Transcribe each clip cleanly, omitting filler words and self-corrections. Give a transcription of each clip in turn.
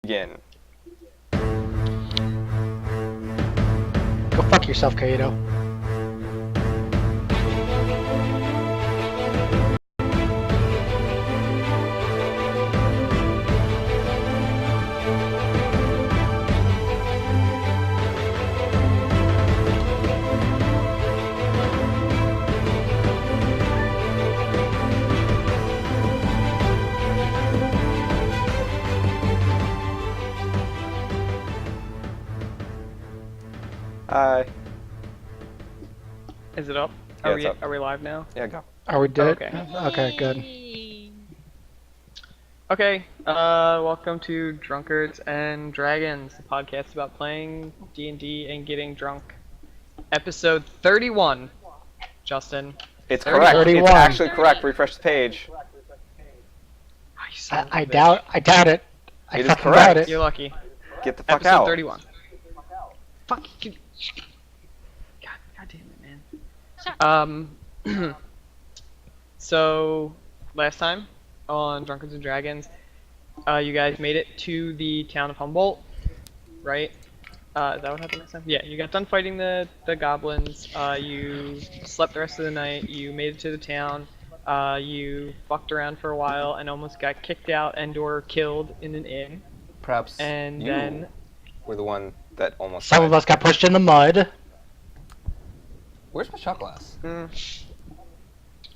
begin. Go fuck yourself, Kaido. Hi. Is it up? Yeah, it's up. Are we live now? Yeah, go. Are we dead? Okay. Okay, good. Yay. Okay, welcome to Drunkards and Dragons, the podcast about playing D&D and getting drunk. Episode 31, Justin. It's correct. 31. It's actually correct. Refresh the page. Oh, you son of a I bitch. doubt it. I It is fucking correct. doubt it. You're lucky. Get the fuck Episode out. 31. Fuck you. God damn it, man. So, last time on Drunkards and Dragons, you guys made it to the town of Humboldt, right? Is that what happened last time? Yeah, you got done fighting the goblins, you slept the rest of the night, you made it to the town, you fucked around for a while and almost got kicked out and or killed in an inn, Perhaps and you then... were the one that almost Some died. of us got pushed in the mud. Where's my shot glass?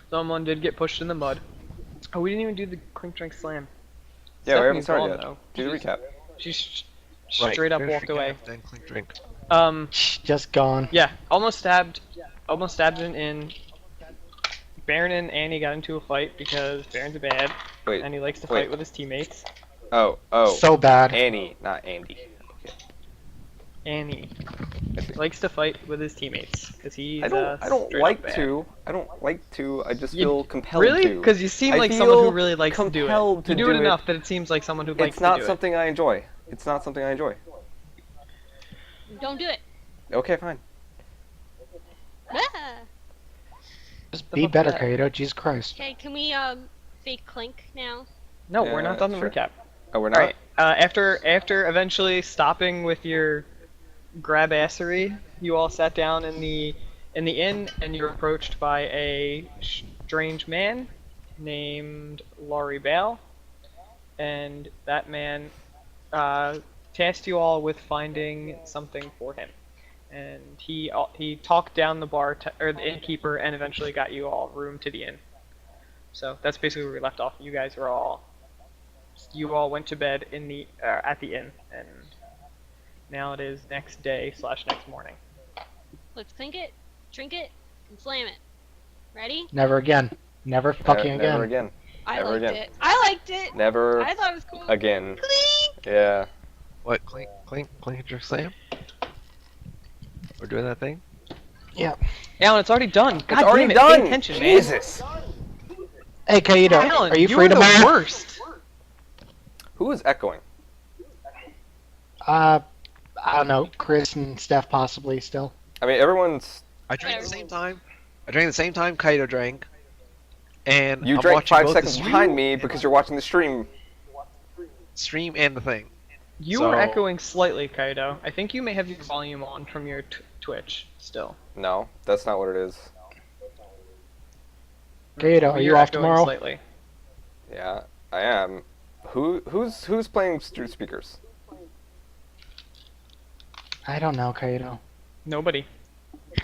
Someone did get pushed in the mud. Oh, we didn't even do the clink drink slam. Yeah, we haven't Stephanie's started gone, yet. though. Do the recap. She's straight up walked away. Then clink drink. Just gone. Yeah, almost stabbed an inn. Baron and Annie got into a fight because Baron's a bad, Wait. and he likes to wait. fight with his teammates. Oh. So bad. Annie, not Andy. Annie I see. likes to fight with his teammates because he's I don't straight like up bad. to. I don't like to. I just You- feel compelled Really? to. Because you seem I like someone who feel really likes to do it. compelled to You do do it it. enough that it seems like someone who likes It's to not do something I enjoy. It's not something I enjoy. Don't do it. Okay, fine. Ah. Just The be fuck better, is that? Kaido. Jesus Christ. Okay, can we fake clink now? it. No, we're Yeah, not done the sure. recap. Oh, we're not. Alright, after eventually stopping with your grab-assery, you all sat down in the inn, and you were approached by a strange man named Laurie Bale, and that man tasked you all with finding something for him. And he talked down the the innkeeper, and eventually got you all room to the inn. So that's basically where we left off. You all went to bed in the at the inn, and now it is next day / next morning. Let's clink it, drink it, and slam it. Ready? Never again. Never fucking again. Never again. I Never liked again. it. I liked it. Never I thought it was cool. again. Clink. Yeah. What? Clink, clink, clink, drink, slam? We're doing that thing? Yeah. Alan, it's already done. God It's already damn it, done. Pay attention, man. Jesus. Hey, Kaido. Alan, Are you you're free the tomorrow? worst. Who is echoing? I don't know. Chris and Steph possibly still. I mean, everyone's. I drank at the same time. I drank at the same time Kaido drank. And You I'm drank watching 5 both seconds the behind me because you're watching the stream. stream and the thing. You So- were echoing slightly, Kaido. I think you may have your volume on from your Twitch still. No, that's not what it is. Kaido, are you You're off echoing tomorrow? Slightly. Yeah, I am. Who's playing speakers? I don't know, Kaido. Nobody.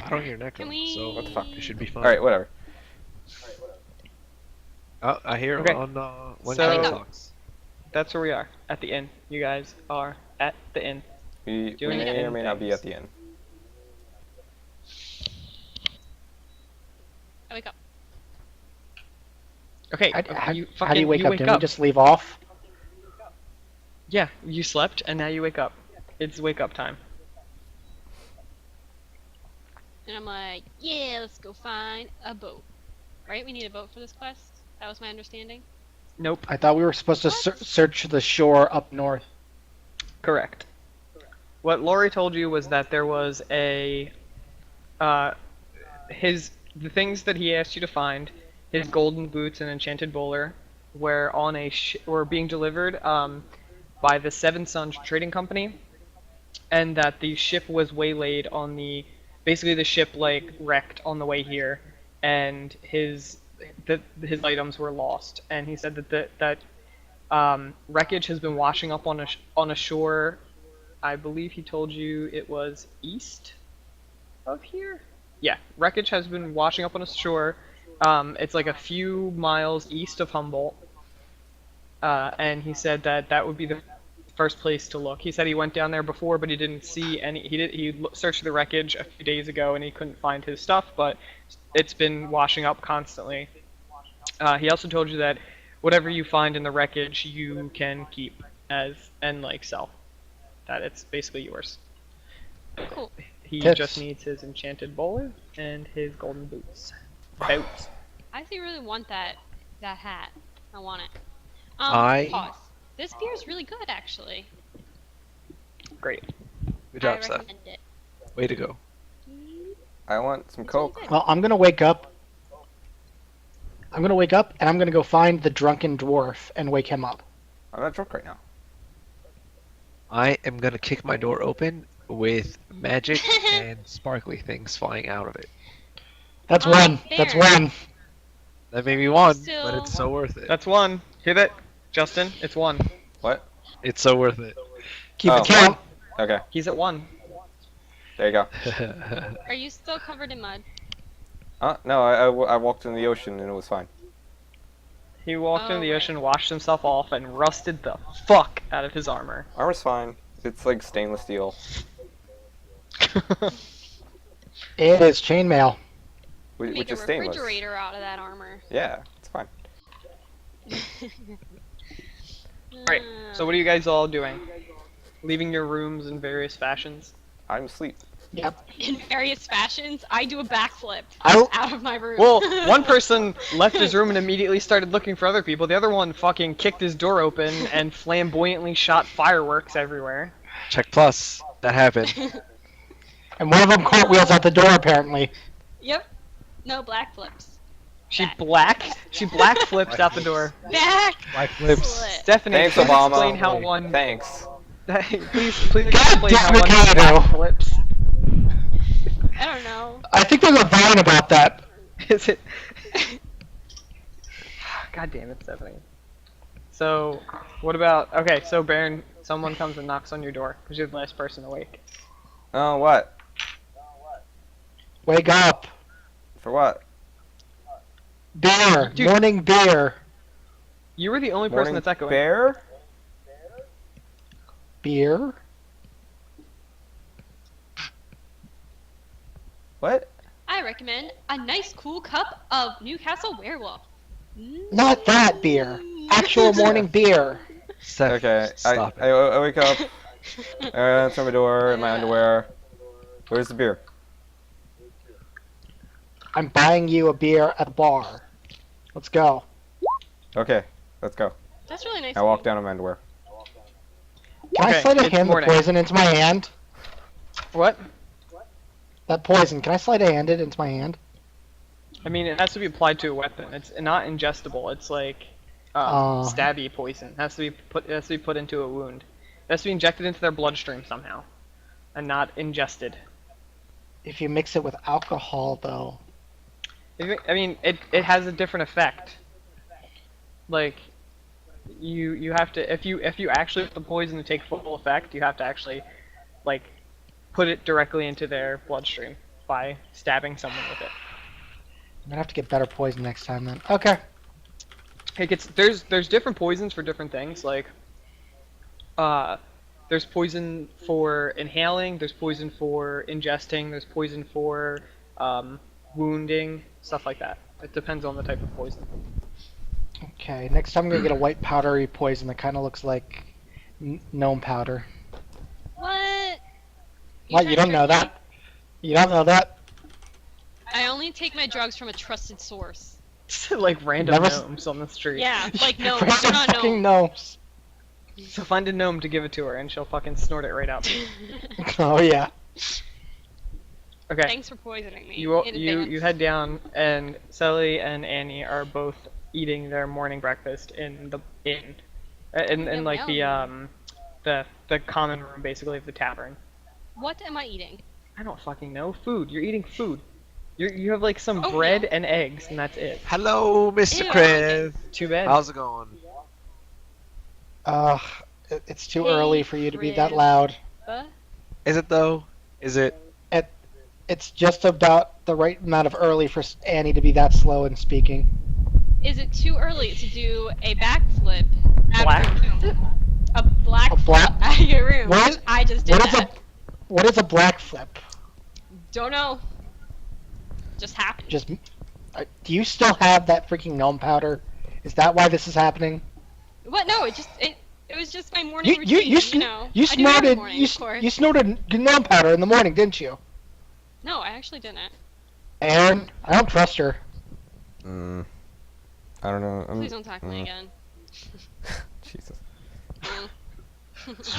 I don't hear an echo, Can we- so What the fuck? it should be fine. All right, whatever. Oh, I hear Okay. on when So- Kaido talks. That's where we are, at the inn. You guys are at the inn. We Doing may it or may not be things. at the end. I wake up. Okay, How, okay, how, you how do you wake up? wake Didn't we just leave off? Yeah, you slept, and now you wake up. It's wake up time. And I'm like, yeah, let's go find a boat. Right? We need a boat for this quest? That was my understanding. Nope. I thought we were supposed to search the shore up north. Correct. What Laurie told you was that there was a, the things that he asked you to find, his golden boots and enchanted bowler, were on were being delivered, by the Seven Suns Trading Company, and that the ship was waylaid on the, basically the ship like wrecked on the way here, and his items were lost. And he said that wreckage has been washing up on a shore. I believe he told you it was east of here. Yeah, wreckage has been washing up on a shore. It's like a few miles east of Humboldt. And he said that would be the first place to look. He said he went down there before, but he didn't see any. He searched the wreckage a few days ago, and he couldn't find his stuff. But it's been washing up constantly. He also told you that whatever you find in the wreckage, you can keep and like sell. That it's basically yours. Cool. He Tips. just needs his enchanted bowler and his golden boots. Boots. I actually really want that hat. I want it. Pause. This beer is really good, actually. Great. Good job, I Seth. recommend it. Way to go. I want some It's really Coke. good. Well, I'm gonna wake up. I'm gonna wake up and I'm gonna go find the drunken dwarf and wake him up. I'm not drunk right now. I am gonna kick my door open with magic and sparkly things flying out of it. That's Oh, one. That's fair. one. That may be one, but Still- it's so worth it. That's one. Hear that, Justin? It's one. What? It's so worth it. Keep Oh. it count. Okay, He's at one. there you go. Are you still covered in mud? No, I walked in the ocean and it was fine. He walked Oh, into the right. ocean, washed himself off, and rusted the fuck out of his armor. Armor's fine. It's like stainless steel. It is chainmail. Which Make a is stainless. refrigerator out of that armor. Yeah, it's fine. Alright, so what are you guys all doing? Leaving your rooms in various fashions? I'm asleep. Yep. In various fashions, I do a backflip I out of my room. Well, one person left his room and immediately started looking for other people. The other one fucking kicked his door open and flamboyantly shot fireworks everywhere. Check plus. That happened. and one of them cartwheels out the door apparently. Yep. No black flips. She black flips out the door. Back Black flips. flip. Stephanie, Thanks, please Obama. explain how one. Thanks. please God explain how damn it, one Kato. black flips. I don't know. I think there's a vine about that. Is it? God damn it, Stephanie. So, what about? Okay, so Baron, someone comes and knocks on your door because you're the last person awake. Oh, what? Wake up. For what? Beer. Dude. Morning beer. You were the only person Morning that's echoing. bear? Beer. What? I recommend a nice cool cup of Newcastle Werewolf. Not that beer. Actual morning beer. Seth, Okay, stop it. I wake up, I answer my door in my underwear. Where's the beer? I'm buying you a beer at the bar. Let's go. Okay, let's go. That's really nice. I walk down in my underwear. Can I Okay, slide a it's hand the morning. poison into my hand? What? That poison. Can I slide a hand it into my hand? I mean, it has to be applied to a weapon. It's not ingestible. It's like stabby poison. It has to be put into a wound. It has to be injected into their bloodstream somehow, and not ingested. If you mix it with alcohol, though. I mean, it has a different effect. Like, you have to if you actually want the poison to take full effect, you have to actually like put it directly into their bloodstream by stabbing someone with it. I'm gonna have to get better poison next time then. Okay. There's different poisons for different things. Like, there's poison for inhaling. There's poison for ingesting. There's poison for wounding, stuff like that. It depends on the type of poison. Okay, next time I'm gonna get a white powdery poison that kind of looks like gnome powder. What? What? You don't know that? You don't know that? I only take my drugs from a trusted source. Like random Never s- gnomes on the street. Yeah, like no, Random they're not fucking gnomes. gnomes. So find a gnome to give it to her, and she'll fucking snort it right out. Oh yeah. Okay. Thanks for poisoning me. You in you advance. head down, and Sally and Annie are both eating their morning breakfast in the inn, in like the the common room basically of the tavern. What am I eating? I don't fucking know. Food. You're eating food. You have like some Oh, bread no. and eggs, and that's it. Hello, Mr. Ew. Kriv. Too bad. How's it going? It's too Hey, early for you to be that Chris. loud. Is it though? Is it? It's just about the right amount of early for Annie to be that slow in speaking. Is it too early to do a backflip out Black? of your room? A black A black- flip out of your room. What is- I just did What is that. what is a black flip? Don't know. Just happened. Just do you still have that freaking gnome powder? Is that why this is happening? What? No, it was just my morning You routine. you know. you I do it every snorted morning, of course. you snorted gnome powder in the morning, didn't you? No, I actually didn't. Aaron, I don't trust her. I don't know. Please don't talk to me again. Jesus. Mm.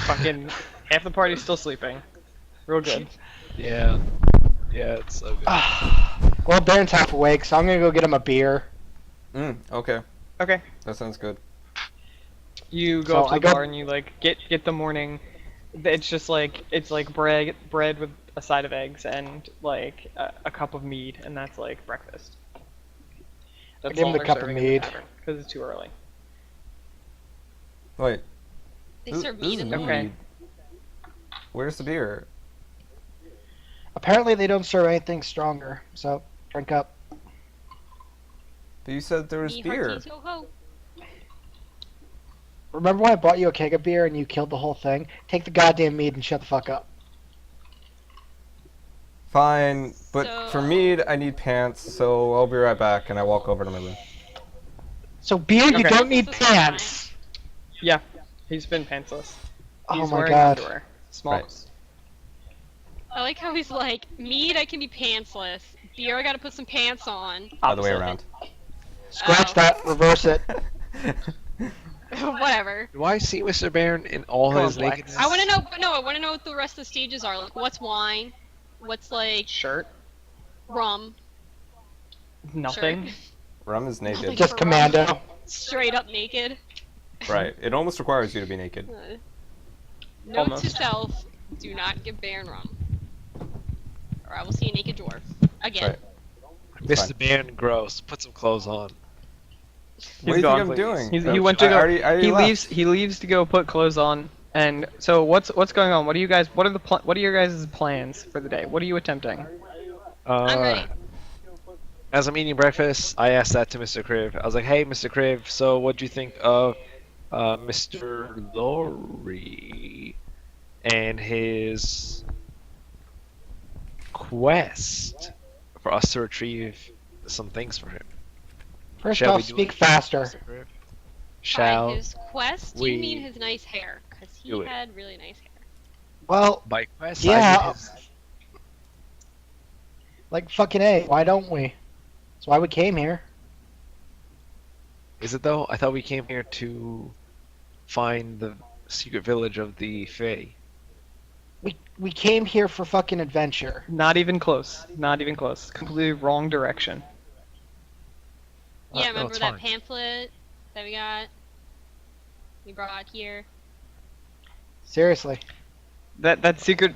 Fucking half the party's still sleeping. Real good. Yeah. Yeah, it's so good. Well, Baron's half awake, so I'm gonna go get him a beer. Okay. Okay. That sounds good. You go So up to I the go- bar and you like get the morning. It's just like bread with a side of eggs and like a cup of mead, and that's like breakfast. That's give him all the they're cup of serving in the mead. tavern, 'cause it's too early. Wait. They this- serve this meat is in the Okay. morning. mead. Where's the beer? Apparently, they don't serve anything stronger, so drink up. But you said there was Me beer. hearties, ho, ho. Remember when I bought you a keg of beer and you killed the whole thing? Take the goddamn mead and shut the fuck up. Fine, but So- for mead, I need pants, so I'll be right back, and I walk over to my room. So beer, you Okay. don't need This is pants. Yeah, he's been pantsless. Oh He's my wearing god. underwear. Smalls. I like how he's like, meat I can be pantsless. Beer I gotta put some pants on. Other way Opposite. around. Scratch Oh. that, reverse it. Whatever. Do I see Mr. Baron in all Come his on, Black. nakedness? I wanna know, but no, I wanna know what the rest of the stages are. Like, what's wine? What's like Shirt. rum? Nothing. Shirt. Rum is naked. Just commando. Straight up naked. Right. It almost requires you to be naked. Note to Almost. self: do not give Baron rum, or I will see a naked dwarf again. Right. Mr. Baron, gross. Put some clothes on. What do you gone, think I'm please. doing? He went to go. I already he left. leaves. He leaves to go put clothes on. And so what's going on? What are you guys? What are your guys' plans for the day? What are you attempting? I'm ready. As I'm eating breakfast, I asked that to Mr. Kriv. I was like, "Hey, Mr. Kriv, so what do you think of Mr. Lowry and his quest for us to retrieve some things for him?" First Shall off, we do speak it, faster. Mr. Kriv? By Shall his quest, we you mean his nice hair? Because he do it? had really nice hair. Well, by quest? Yeah. I mean his- like fucking A, why don't we? That's why we came here. Is it though? I thought we came here to find the secret village of the Fae. We came here for fucking adventure. Not even close. Not even close. Completely wrong direction. Yeah, no, remember it's that fine. pamphlet that we brought here? Seriously. That secret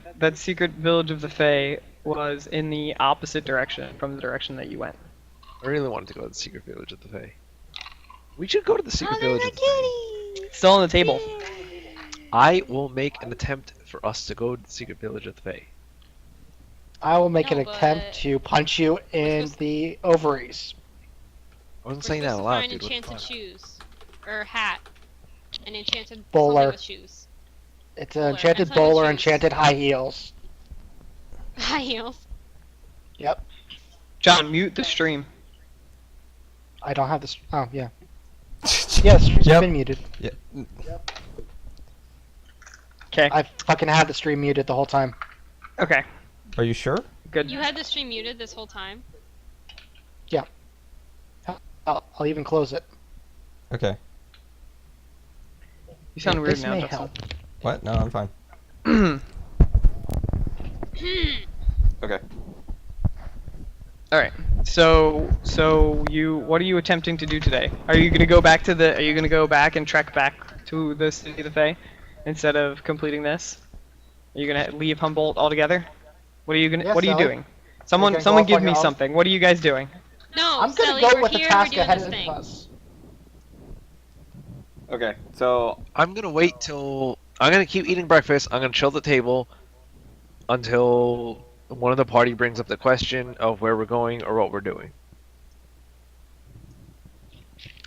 village of the Fae was in the opposite direction from the direction that you went. I really wanted to go to the secret village of the Fae. We should go to the secret village of the Fae. Still on the table. I will make an attempt for us to go to the secret village of the Fae. I will make No, an but- attempt to punch you in supposed- the ovaries. I wasn't We're saying that supposed to aloud, find dude. What the enchanted fuck? shoes. Or hat. An enchanted Bowler. something with shoes. It's an Bowler. enchanted That's not bowler, shoes. enchanted high heels. High heels. Yep. John, mute the stream. I don't have this. Oh, yeah. Yeah, the stream's Yep. been muted. Yeah. Okay. I fucking had the stream muted the whole time. Okay. Are you sure? Good. You had the stream muted this whole time. I'll even close it. Okay. You sound weird This now, may Justin. help. What? No, I'm fine. Okay. All right. So what are you attempting to do today? Are you gonna go back and trek back to the city of the Fae? instead of completing this? Are you gonna leave Humboldt altogether? What are you gonna? Yeah, what are you Sally. doing? Someone, gonna go someone off give on me your own? something. What are you guys doing? No, I'm gonna Sally, go we're with the here, task we're doing ahead this of thing. us. Okay, so I'm gonna wait till I'm gonna keep eating breakfast. I'm gonna chill the table until one of the party brings up the question of where we're going or what we're doing.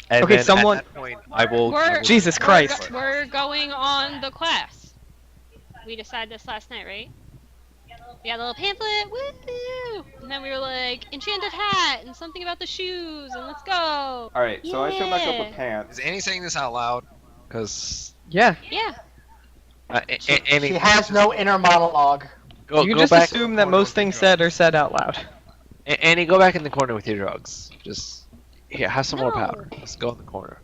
And Okay, then someone- at that point, I will. We're Jesus Christ. We're going on the quest. We decided this last night, right? We got a little pamphlet, woo! And then we were like, enchanted hat, and something about the shoes, and let's go. alright, so I show back up with Yeah. pants. Is Annie saying this out loud? Because Yeah. Yeah. Annie, She has no inner monologue. Go, You can go just back in the assume that corner most with your things said are drugs. said out loud. Annie, go back in the corner with your drugs. Just here, have some more No. powder. Let's go in the corner.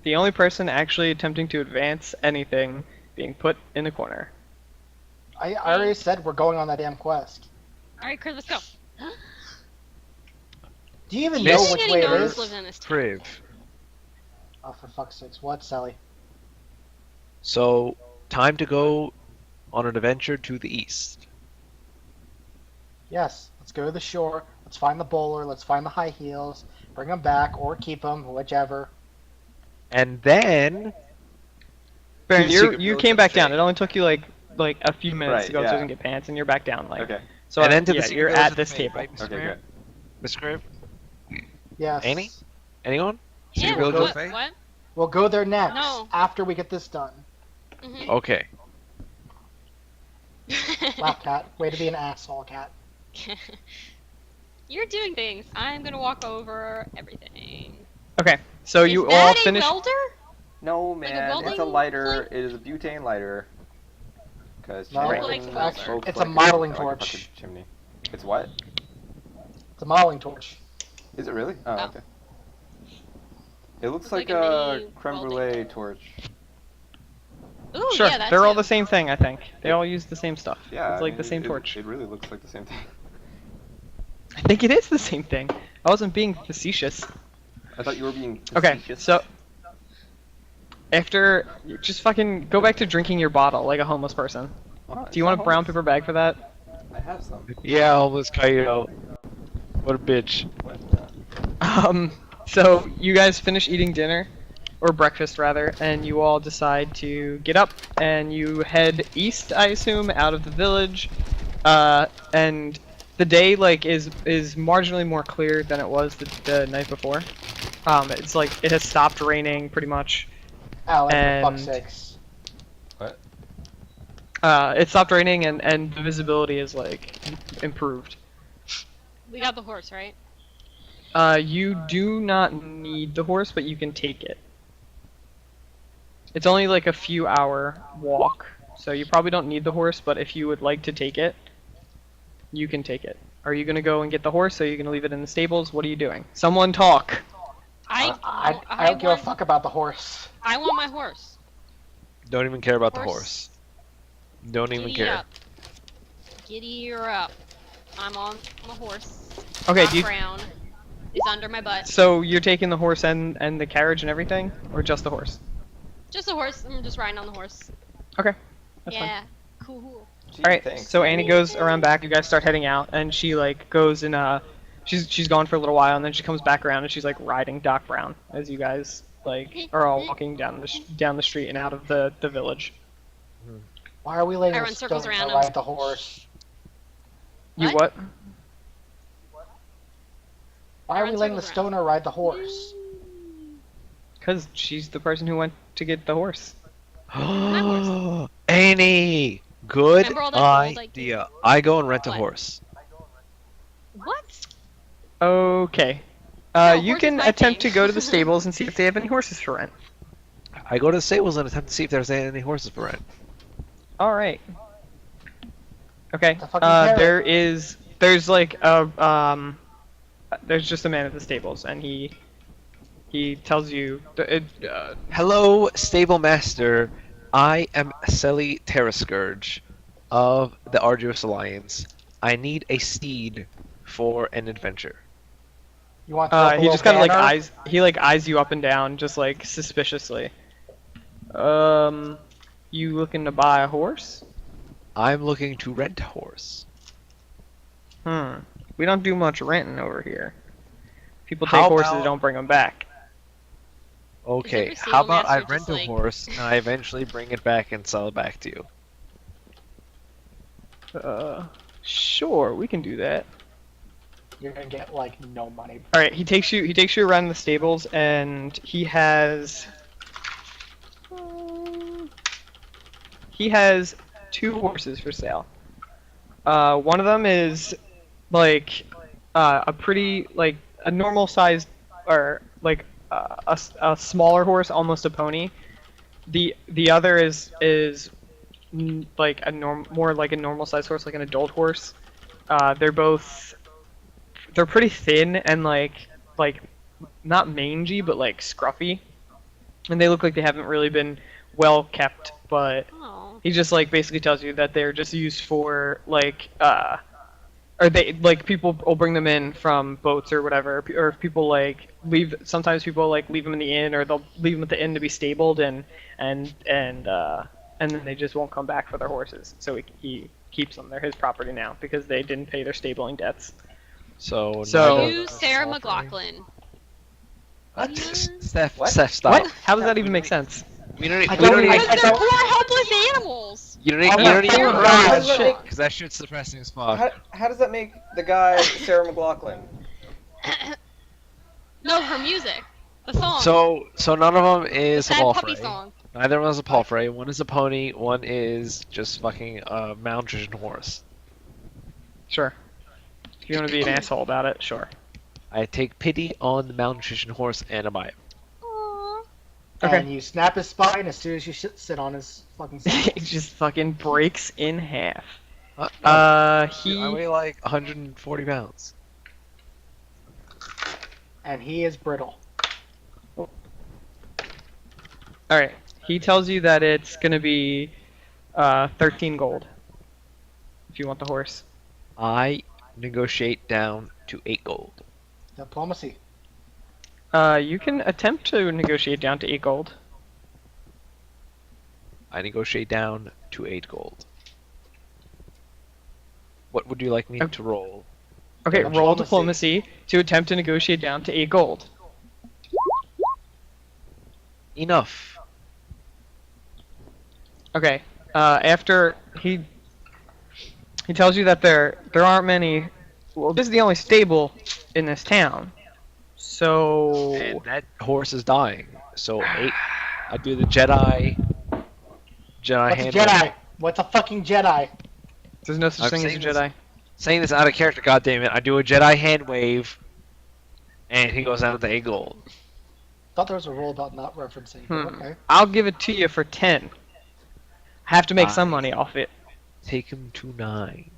The only person actually attempting to advance anything being put in the corner. I already said we're going on that damn quest. Alright, Chris, let's go. Do you even Do you know think which any way it gnomes is? live in this town? Priv. Oh, for fuck's sakes. What, Sally? So, time to go on an adventure to the east. Yes, let's go to the shore. Let's find the bowler. Let's find the high heels. Bring them back or keep them, whichever. And then Baron, The secret you village came of back the down. Fae. It only took you like a few minutes Right, to go yeah. upstairs and get pants, and you're back down. Like, Okay, so and then to yeah, the secret you're village at of this the Fae, table. right, Mr. okay, Crib? good. Mr. Crib? Yes. Annie? Anyone? Yeah, Secret village of what? the Fae? What? We'll go there next, No. after we get this done. Mm-hmm. Okay. Laugh, cat. Way to be an asshole, cat. You're doing things. I'm gonna walk over everything. Okay, so you Is all that a finished. welder? No, Like a man, it's a welding lighter. thing? It is a butane lighter. Because No, Like it's, welder. actually, it's a modeling torch. Chimney. It's what? It's a modeling torch. Is it really? Oh, Oh. okay. It looks It's like, like a a mini creme welding. brulee torch. Ooh, Sure, yeah, that's they're all it. the same thing. I think they all use the same stuff. Yeah, it's I like the mean, same torch. It really looks like the same thing. I think it is the same thing. I wasn't being facetious. I thought you were being Okay, facetious. so after you just fucking go back to drinking your bottle like a homeless person. Oh, Do you want a brown paper bag for that? I have some. Yeah, homeless coyote. What a bitch. What? So you guys finish eating dinner, or breakfast rather, and you all decide to get up and you head east, I assume, out of the village. And the day like is marginally more clear than it was the night before. It's like it has stopped raining pretty much. Alex, for And- fuck's sakes. What? It stopped raining and the visibility is like improved. We got the horse, right? You do not need the horse, but you can take it. It's only like a few hour walk, so you probably don't need the horse, but if you would like to take it, you can take it. Are you gonna go and get the horse, or are you gonna leave it in the stables? What are you doing? Someone talk! I don't give a want, fuck about the horse. I want my horse. Don't even care about the Horse. horse. Don't even Giddy care. up. Giddy up. I'm on the horse. Okay, Doc do you, Brown is under my butt. so you're taking the horse and the carriage and everything? Or just the horse? Just a horse. I'm just riding on the horse. Okay, that's fine. Yeah. Cool. Gee, Alright, thanks. so Annie goes around back, you guys start heading out, and she like goes and she's gone for a little while, and then she comes back around and she's like riding Doc Brown as you guys like are all walking down the street and out of the village. Why are we letting I the run circles stone around him. ride the horse? You What? what? Why are run we letting the circles around. stoner ride the horse? Because she's the person who went to get the horse. Annie! Good Remember all that gold I idea. I go and rent a What? horse. What? Okay. No, You horse can is my attempt thing. to go to the stables and see if they have any horses for rent. I go to the stables and attempt to see if there's any horses for rent. Alright. Okay. The fucking parrot. There's like there's just a man at the stables, and he tells you Hello, stable master. I am Selly Terrascourge of the Arduous Alliance. I need a steed for an adventure. You want to he just kind of like banner? eyes you up and down just like suspiciously. You looking to buy a horse? I'm looking to rent a horse. We don't do much renting over here. People How take horses about- and don't bring them back. Okay, every how about I sailmaster rent just, a like- horse and I eventually bring it back and sell it back to you? Sure, we can do that. You're gonna get like no money. All right, he takes you around the stables, and he has 2 horses for sale. One of them is like a pretty like a normal sized or like a smaller horse, almost a pony. The other is like a more like a normal sized horse, like an adult horse. They're pretty thin and like not mangy, but like scruffy, and they look like they haven't really been well kept. But Oh. he just like basically tells you that they're just used for like or they like people will bring them in from boats or whatever, or if people like leave. Sometimes people like leave them in the inn, or they'll leave them at the inn to be stabled, and then they just won't come back for their horses. So he keeps them. They're his property now because they didn't pay their stabling debts. So So- You, Sarah McLaughlin. What? What? Steph, What? Steph, stop. What? How does that even make sense? We don't. I We don't don't even. I Because they're don't- poor, helpless animals. You don't. I'm You not don't even fair run about that that shit shit. because that shit's depressing as fuck. How does that make the guy Sarah McLaughlin? No, her music. The song. So none of them is a Sad puppy palfrey. song. Neither one is a palfrey. One is a pony. One is just fucking a malnutrition horse. Sure. If you want to be an asshole about it, sure. I take pity on the malnutrition horse and I buy it. Aw. Okay. And you snap his spine as soon as you sit on his fucking It just fucking breaks in half. No, Uh, dude, I he. weigh like 140 pounds. and he is brittle. All right. He tells you that it's gonna be 13 gold. If you want the horse. I negotiate down to 8 gold. Diplomacy. You can attempt to negotiate down to 8 gold. I negotiate down to 8 gold. What would you like me Okay. to roll? Okay, roll Diplomacy. diplomacy to attempt to negotiate down to 8 gold. Enough. Okay. After he tells you that there aren't many. Well, this is the only stable in this town. So And that horse is dying. So 8. I do the Jedi. What's a hand. Jedi? What's a fucking Jedi? there's no such I'm thing as a saying this- Jedi. Saying this out of character, goddammit. I do a Jedi hand wave. And he goes down to 8 gold. Thought there was a rule about not referencing. but Okay. I'll give it to you for 10. Have to make some Fine. money off it. Take him to 9.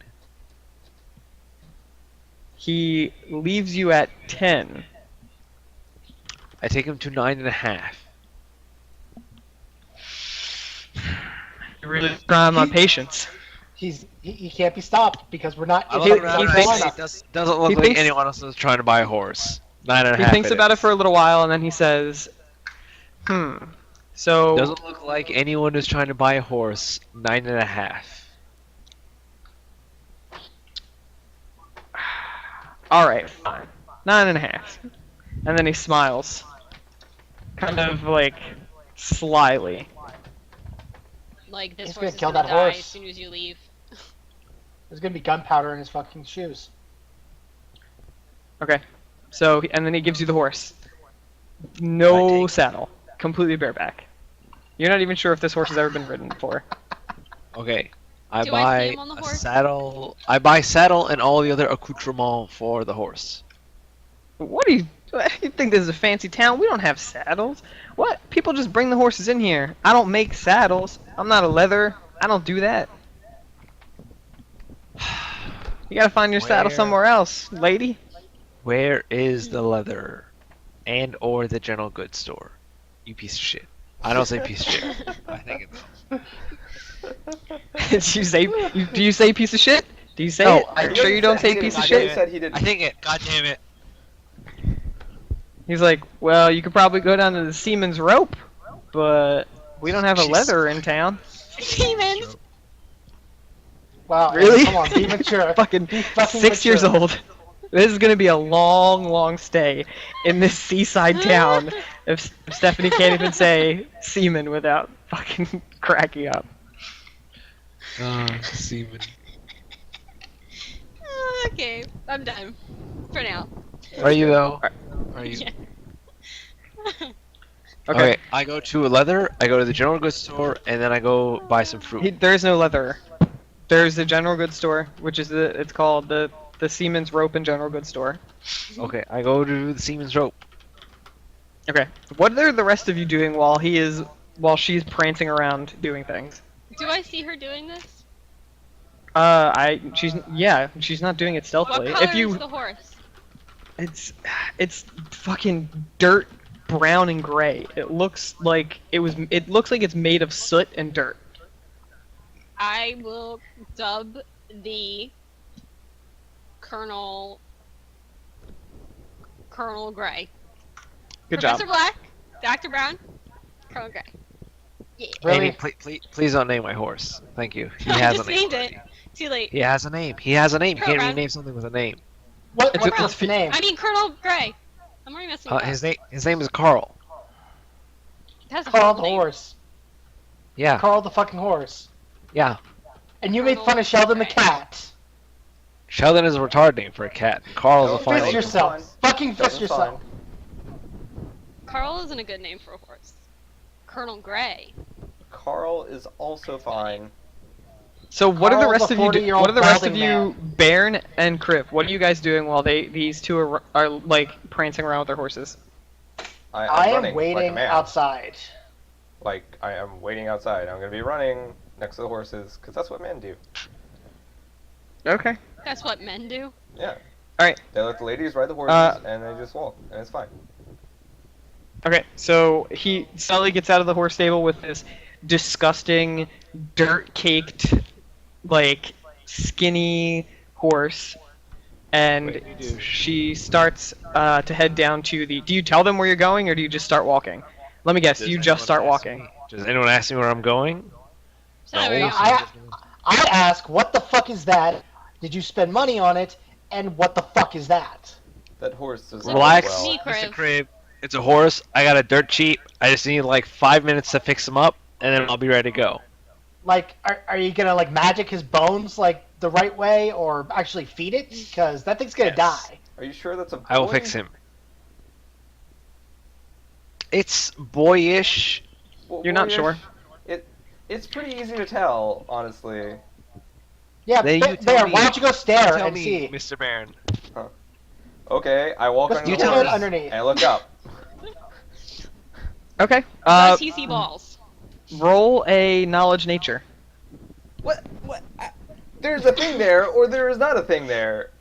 He leaves you at 10. I take him to 9.5. You really try my patience. He can't be stopped because we're not. I it's look not around he and I thinks- say, doesn't look he like thinks- anyone else is trying to buy a horse. 9.5. He thinks about it for a little while and then he says, So Doesn't look like anyone is trying to buy a horse. 9.5. alright, fine. 9.5. And then he smiles. Kind of like slyly. Like, this He's horse gonna is kill gonna that die horse. as soon as you leave. There's gonna be gunpowder in his fucking shoes. Okay. So and then he gives you the horse. I No take- saddle. Completely bareback. You're not even sure if this horse has ever been ridden before. Okay. I Do I see buy him on the a horse? saddle. I buy saddle and all the other accoutrements for the horse. What do you think this is a fancy town? We don't have saddles. What? People just bring the horses in here. I don't make saddles. I'm not a leather. I don't do that. You gotta find your saddle Where? somewhere else, lady. Where is the leather? And or the general goods store? You piece of shit. I don't say piece of shit. I think it's. Do you say piece of shit? Do you say No, it? Are you sure you don't say piece of shit? Said he didn't. I think it. God damn it. He's like, well, you could probably go down to the seaman's rope, but We don't have a leather in town. Demons. Wow, Really? Come on, be mature. Fucking Be fucking 6 years mature. old. This is gonna be a long, long stay in this seaside town if Stephanie can't even say semen without fucking cracking up. Seaman. Okay, I'm done. For now. Are you though? Are you? Yeah. Okay. I go to a leather. I go to the general goods store, and then I go buy some fruit. There's no leather. There's the general goods store, which is it's called the Seaman's Rope and General Goods Store. Okay. I go to the Seaman's Rope. Okay. What are the rest of you doing while she's prancing around doing things? Do I see her doing this? She's not doing it stealthily. What color is the horse? It's fucking dirt brown and gray. It looks like it's made of soot and dirt. I will dub the Colonel Gray. Good Professor job. Black, Dr. Brown, Colonel Gray. Yeah. Really? Amy, please don't name my horse. Thank you. He has just a name. named it. already. Too late. He has a name. He has a name. You can't Program. rename something with a name. What's It's the name? I mean Colonel Gray. I'm already messing with His name is Carl. It has a Carl whole the name. horse. Yeah. Carl the fucking horse. Yeah. And you made fun of Sheldon the cat. Sheldon is a retarded name for a cat. Carl's a fine Fist name. yourself. Fucking fist Sheldon's yourself. Carl isn't a good name for a horse. Colonel Gray. Carl is also fine. So what are the Carl, rest the of you? 40-year-old What are the rest of balding you, Bairn and Crip? What are you guys doing while these two are like prancing around with their horses? I I'm am running like a waiting man. outside. Like, I am waiting outside. I'm gonna be running next to the horses, because that's what men do. Okay. That's what men do. Yeah. Alright. They let the ladies ride the horses, and they just walk, and it's fine. Okay. So Sully gets out of the horse stable with this disgusting, dirt-caked, like skinny horse, and Wait, you do. she starts to head down to the. Do you tell them where you're going, or do you just start walking? Let me guess. Does You anyone just start ask walking. me- Does anyone ask me where I'm going? Sorry. No. I ask, what the fuck is that? Did you spend money on it? And what the fuck is that? That horse does Relax, well. Me, Mr. Crib. Crib. It's a horse. I got a dirt cheap. I just need like 5 minutes to fix him up, and then I'll be ready to go. Like, are you gonna like magic his bones like the right way, or actually feed it? Because that thing's gonna Yes. die. Are you sure that's a boy? I will fix him. It's boyish. Well, You're not boyish? sure. It's pretty easy to tell, honestly. Yeah, Then you tell there. me. Why don't you go stare Tell and me, see? Mr. Baron. Okay, I walk Just under you the tell horse, me. underneath. and I look up. Okay. Does he see balls? Roll a knowledge nature. What? There's a thing there, or there is not a thing there.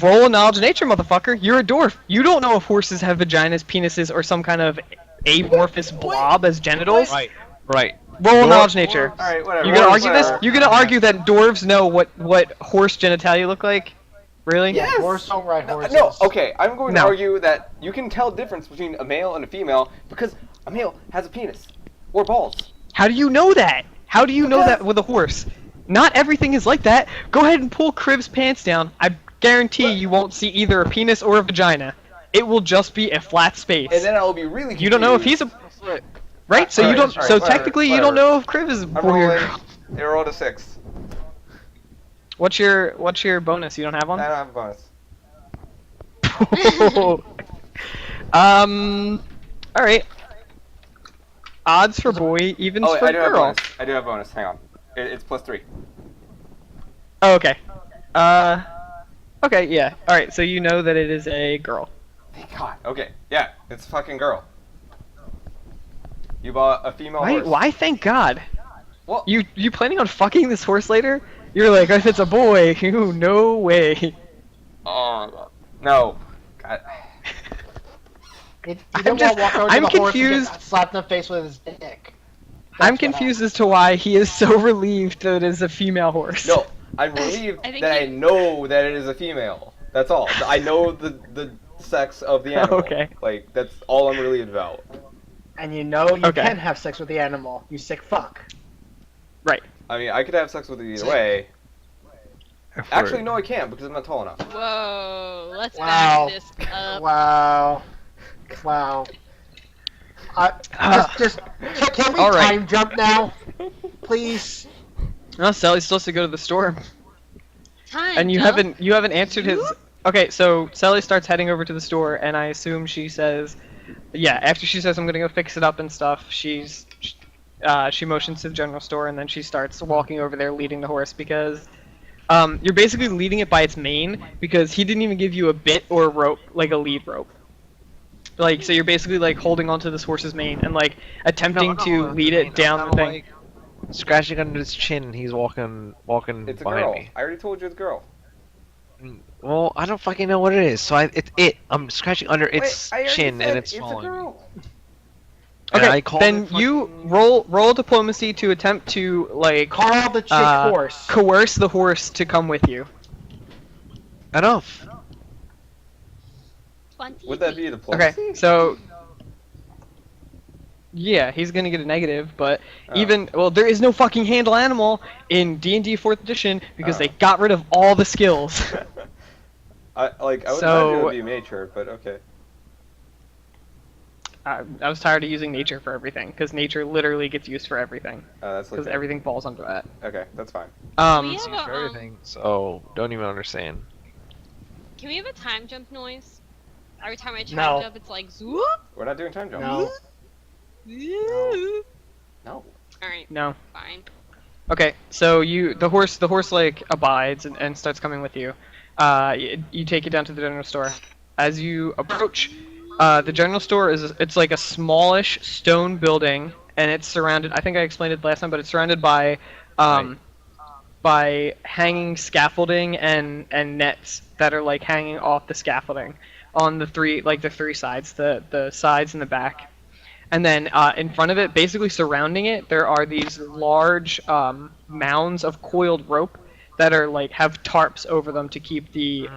Roll a knowledge nature, motherfucker. You're a dwarf. You don't know if horses have vaginas, penises, or some kind of amorphous blob as genitals. Right. Right. Roll a Dwarf- knowledge nature. All right, whatever. You gonna argue this? whatever. You gonna argue that dwarves know what horse genitalia look like? Really? Yeah, Yes! horse don't ride horses. No, okay, I'm going to No. argue that you can tell the difference between a male and a female because a male has a penis or balls. How do you know that? How do you know Because- that with a horse? Not everything is like that. Go ahead and pull Crib's pants down. I guarantee you won't see either a penis or a vagina. It will just be a flat space. And then I'll be really confused. You don't know if he's a right. So you Alright, don't. alright, So whatever, technically, you don't whatever. know if Crib is a I'm boy or rolling. girl. They rolled a 6. What's your bonus? You don't have I one. don't have a bonus. All right. Odds for boy, evens Oh, for I do have a girl. bonus. I do have a bonus. Hang on. It's +3. Oh, okay. Okay, yeah. All right. So you know that it is a girl. Thank God. Okay. Yeah, it's a fucking girl. You bought a female Why? horse. Why? Thank God. Well, You planning on fucking this horse later? You're like, if it's a boy, no way. oh no. God. You I'm don't just- want to walk over to I'm the horse and confused. get slapped in the face with his dick. I'm That's what confused as to why he is so relieved that it is a female horse. No, I'm relieved I think that I he- know that it is a female. That's all. I know the sex of the animal. Okay. Like that's all I'm relieved about. And you know you Okay. can have sex with the animal. You sick fuck. Right. I mean, I could have sex with it either way. Actually, no, I can't because I'm not tall enough. Whoa, let's Wow. back this up. Wow. Wow. Can we All right. time jump now? Please? No, Sally's supposed to go to the store. Time. And you Jill. haven't answered his. Okay, so Sally starts heading over to the store, and I assume she says, yeah. After she says I'm gonna go fix it up and stuff, she motions to the general store, and then she starts walking over there, leading the horse because, you're basically leading it by its mane because he didn't even give you a bit or a rope, like a lead rope. Like, so you're basically like holding onto this horse's mane and like attempting to lead it down the thing. Like, scratching under his chin, he's walking It's a behind girl. me. I already told you it's a girl. Well, I don't fucking know what it is, so I'm scratching under its Wait, I already chin said and it's a following me. girl. And Okay, I called then it you fucking- roll diplomacy to attempt to like Carl the chick horse. coerce the horse to come with you. Enough. 20. Would that be the diplomacy? Okay, so yeah, he's gonna get a negative, but Oh. there is no fucking handle animal in D&D 4th edition because Oh. they got rid of all the skills. I would imagine it So- would be nature, but okay. I was tired of using nature for everything because nature literally gets used for everything That's because like everything falls under that. Okay, that's fine. We It's have used a, for everything, so don't even understand. Can we have a time jump noise? Every time I time No. jump, it's like zoop. We're not doing time jump. No. No. Alright, No. fine. Okay, so the horse like abides and starts coming with you. You take it down to the general store. As you approach, the general store it's like a smallish stone building, and it's surrounded. I think I explained it last time, but it's surrounded by by hanging scaffolding and nets that are like hanging off the scaffolding on the three sides, the sides and the back. And then in front of it, basically surrounding it, there are these large mounds of coiled rope that are like have tarps over them to keep the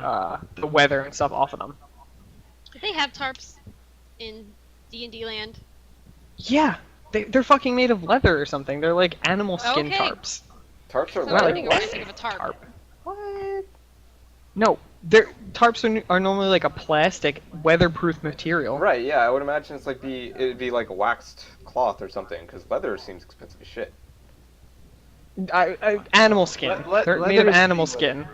weather and stuff off of them. Do they have tarps in D&D land? Yeah, they're fucking made of leather or something. They're like animal skin Okay. tarps. Tarps are So Right. I leather. think I'm thinking of a tarp. What? No, tarps are normally like a plastic weatherproof material. Right, yeah, I would imagine it'd be like a waxed cloth or something, because leather seems expensive as shit. Animal skin. They're made of animal skin.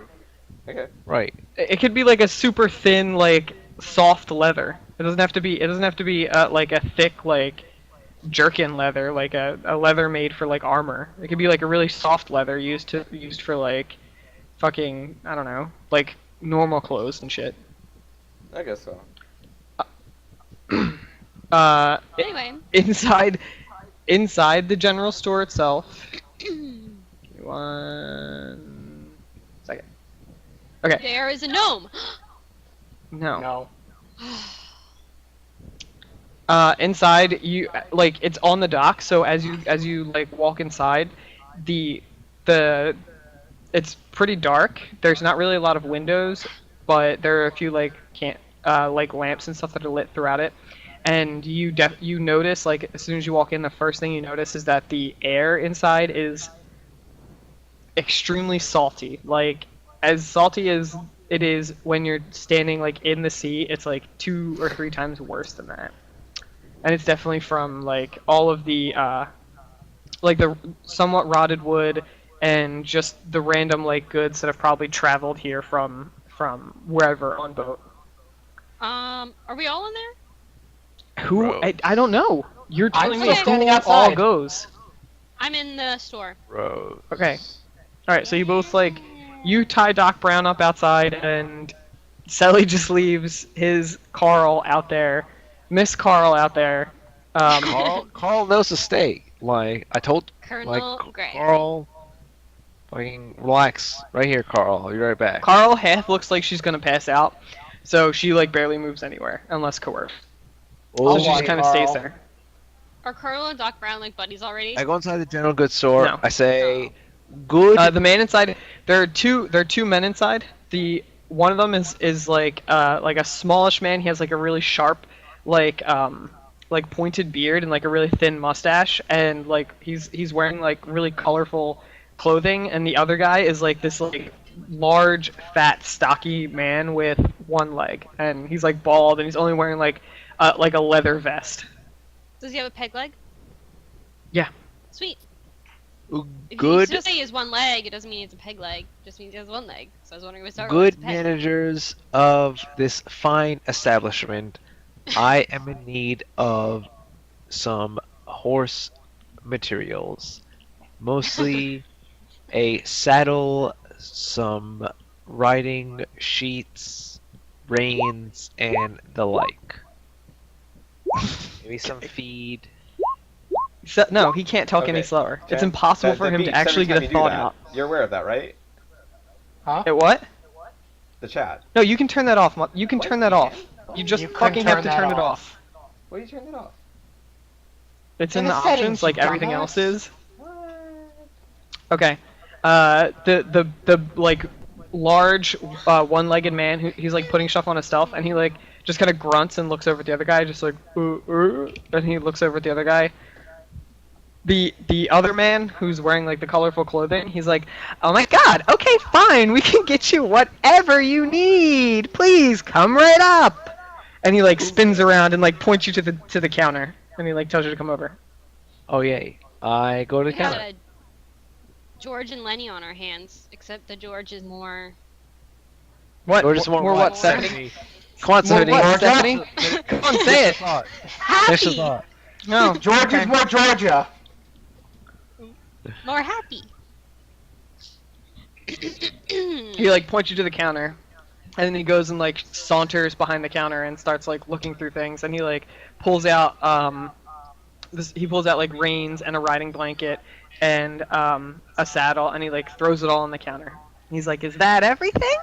Okay. Right. It could be like a super thin, like soft leather. It doesn't have to be. It doesn't have to be like a thick, like jerkin leather, like a leather made for like armor. It could be like a really soft leather used for like fucking I don't know, like normal clothes and shit. I guess so. Anyway. Inside the general store itself. Give me 1 second. Okay. There is a gnome. No. No. Inside you like it's on the dock, so as you like walk inside, it's pretty dark. There's not really a lot of windows, but there are a few like lamps and stuff that are lit throughout it. And you notice, like, as soon as you walk in, the first thing you notice is that the air inside is extremely salty. Like, as salty as it is when you're standing, like, in the sea, it's, like, 2 or 3 times worse than that. And it's definitely from, like, all of the, like, the somewhat rotted wood and just the random, like, goods that have probably traveled here from wherever on boat. Are we all in there? Who? Bro. I don't know. You're telling me still who standing all outside. goes. I'm in the store. Bro. Okay. Alright, so you both, like, you tie Doc Brown up outside, and Sally just leaves his Carl out there. Miss Carl out there. Carl knows to stay. Like, I told, Colonel like, Gray. Carl, fucking relax. Right here, Carl. I'll be right back. Carl half looks like she's gonna pass out, so she, like, barely moves anywhere, unless coerced. Oh, So she just watch kind of stays Carl. there. Are Carl and Doc Brown like buddies already? I go inside the general goods store. No. I say, good. The man inside. There are two men inside. One of them is like a smallish man. He has like a really sharp, like like pointed beard and like a really thin mustache, and like he's wearing like really colorful clothing, and the other guy is like this like large, fat, stocky man with one leg, and he's like bald, and he's only wearing like a leather vest. Does he have a peg leg? Yeah. Sweet. If Good. you still say he has one leg, it doesn't mean it's a peg leg. It just means he has one leg. So I was wondering what Star Good Wars peg. managers of this fine establishment, I am in need of some horse materials. Mostly a saddle, some riding sheets, reins, and the like. Maybe some feed. So, no, he can't talk any Okay. slower. It's Chan, impossible that- for that him to beeps actually every get time a you do thought that. out. You're aware of that, right? Huh? It what? The chat. No, you can turn that off. You can turn that off. You just You couldn't fucking have turn to that turn it off. off. Why do you turn it off? It's In in the the settings, options like you everything dumbass. else is. What? Okay. The like large one-legged man he's like putting stuff on himself, and he like just kind of grunts and looks over at the other guy, just like and he looks over at the other guy. The other man who's wearing like the colorful clothing, he's like, "Oh my God, okay, fine, we can get you whatever you need. Please come right up." And he like spins around and like points you to the counter, and he like tells you to come over. Oh yay! I go to the We got counter. a George and Lenny on our hands, except the George is more. What? Or just more what, what? Stephanie? Come on, More Stephanie. what, Stephanie? Come on, say it. Finish the Happy! thought. No, George okay. is more Georgia. More happy. He like points you to the counter, and then he goes and like saunters behind the counter and starts like looking through things, and he like pulls out he pulls out like reins and a riding blanket and a saddle, and he like throws it all on the counter. He's like, "Is that everything?"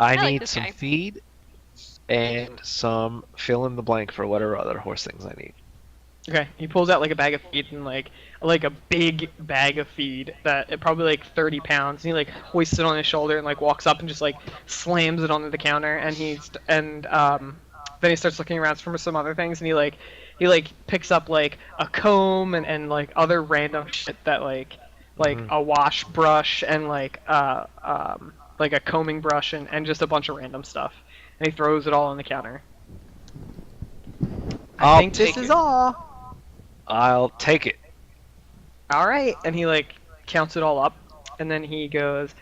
I like need this some guy. feed and some fill in the blank for whatever other horse things I need. Okay, he pulls out like a bag of feed and like a big bag of feed that it probably like 30 pounds. And he like hoists it on his shoulder and like walks up and just like slams it onto the counter. And then he starts looking around for some other things, and he like picks up like a comb and like other random shit that like a wash brush and like a combing brush and just a bunch of random stuff. And he throws it all on the counter. I I'll think this take is it. all. I'll take it. All right, and he like counts it all up, and then he goes,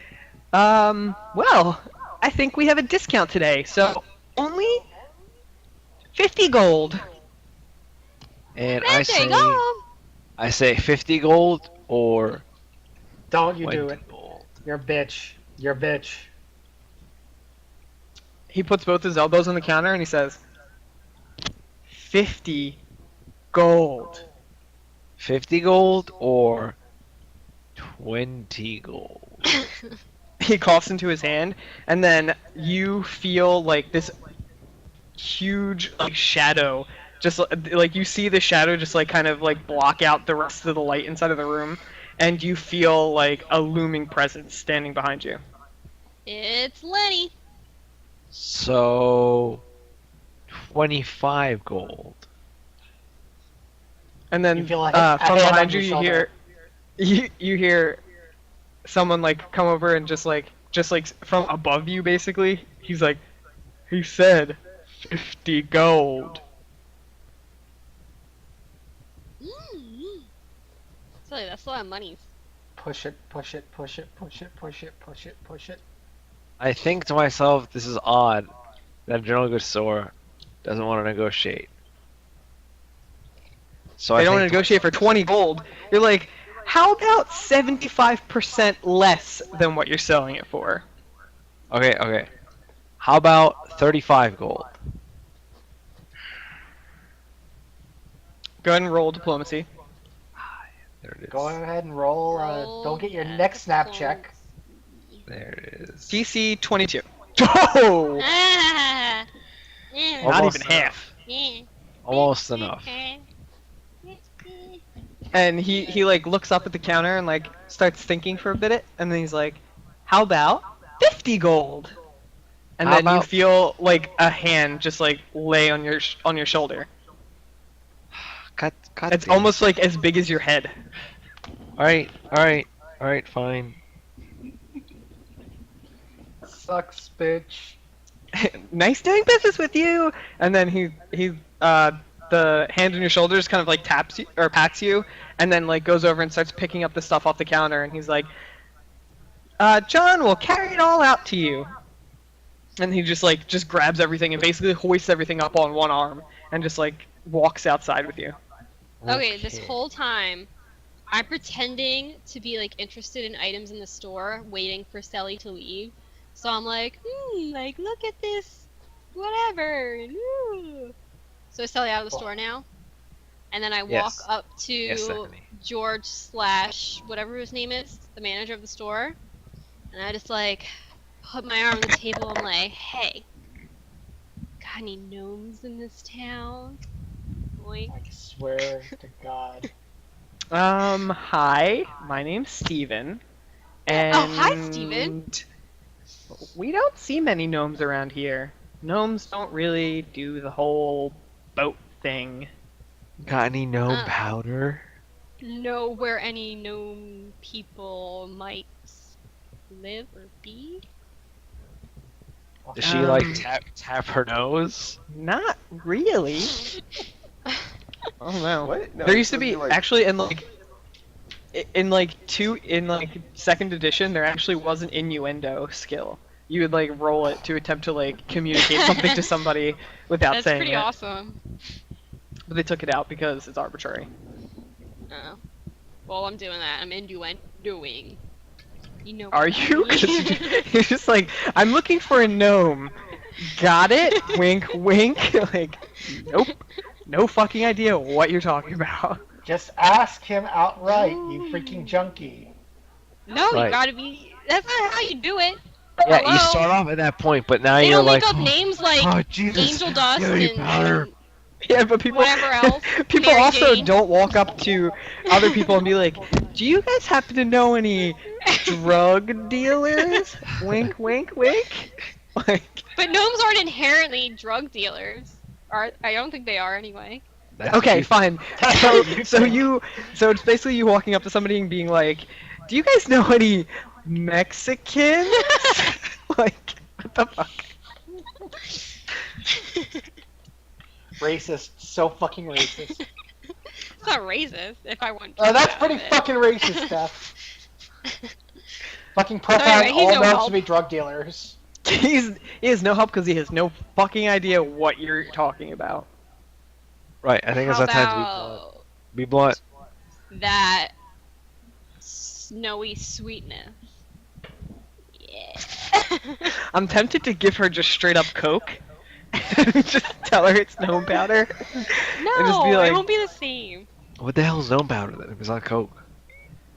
well, I think we have a discount today, so only 50 gold. And There you go. I say 50 gold or Don't you 20 do it. gold. You're a bitch. You're a bitch. He puts both his elbows on the counter and he says, 50 gold. 50 gold or 20 gold. He coughs into his hand, and then you feel like this huge like shadow, just like you see the shadow just like kind of like block out the rest of the light inside of the room, and you feel like a looming presence standing behind you. It's Lenny. So 25 gold. And then You feel like from a hand behind on you, your you hear you hear someone like come over and just like from above you basically. He's like, he said 50 gold. Silly, that's a lot of money. Push it, push it, push it, push it, push it, push it, push it. I think to myself, this is odd that a general goods store doesn't want to negotiate. So They I don't want to think negotiate for 20 gold. You're like, how about 75% less than what you're selling it for? Okay. How about 35 gold? Go ahead and roll diplomacy. There it is. Go ahead and roll. Roll Don't get your that next snap check. There it is. DC 22. Oh! Ah, yeah, Not Almost even enough. half. yeah. Almost enough. And he like looks up at the counter and like starts thinking for a bit, and then he's like, how about 50 gold? And How then you about- feel like a hand just like lay on your shoulder. God It's damn. almost like as big as your head. Alright, fine. Sucks, bitch. Nice doing business with you. And then the hand on your shoulders kind of like taps you or pats you, and then like goes over and starts picking up the stuff off the counter, and he's like, John will carry it all out to you. And he just grabs everything and basically hoists everything up on one arm and just like walks outside with you. Okay, this whole time, I'm pretending to be like interested in items in the store, waiting for Sally to leave. So I'm like, like look at this, whatever. Ooh. So is Sally out of the store now? And then I walk Yes. up to Yes, Stephanie. George / whatever his name is, the manager of the store, and I just like put my arm on the table and like, hey, got any gnomes in this town? Boink. I swear to God. Hi, my name's Steven. And Oh, hi, Steven. We don't see many gnomes around here. Gnomes don't really do the whole boat thing. Got any gnome Uh. powder? Know where any gnome people might live or be? Does she like Um, tap her nose? Not really. Oh no. What? No, There used to it'd be like- actually in second edition there actually was an innuendo skill. You would like roll it to attempt to like communicate something to somebody without That's saying pretty it. awesome. But they took it out because it's arbitrary. Oh. Well, I'm doing that. I'm innuendoing. You know. Are what I you? 'Cause mean. you're just like, I'm looking for a gnome. Got it? Wink, wink. Like, nope. No fucking idea what you're talking about. Just ask him outright, you freaking junkie. No, Right. you gotta be. That's not how you do it. Yeah, you Hello? start off at that point, but now They you're don't like, make up names like oh Jesus, Angel Dust give me and, powder. and Yeah, but people Whatever else, people Mary also Jane. don't walk up to other people and be like, "Do you guys happen to know any drug dealers?" Wink, wink, wink. Like, But gnomes aren't inherently drug dealers. I don't think they are anyway. That's okay, you- fine. So it's basically you walking up to somebody and being like, "Do you guys know any Mexicans?" Like, what the fuck? Racist. So fucking racist. It's not racist if I want. Oh, that's out pretty of it. fucking racist, Steph. Fucking anyway, profiling he's all no gnomes help. to be drug dealers. He has no help because he has no fucking idea what you're talking about. Right, I think it's How our time to be blunt. about Be blunt. that snowy sweetness? Yeah. I'm tempted to give her just straight up Coke. And just tell her it's gnome powder. And just No, be like, it won't be the same. What the hell is gnome powder then? If it's not Coke.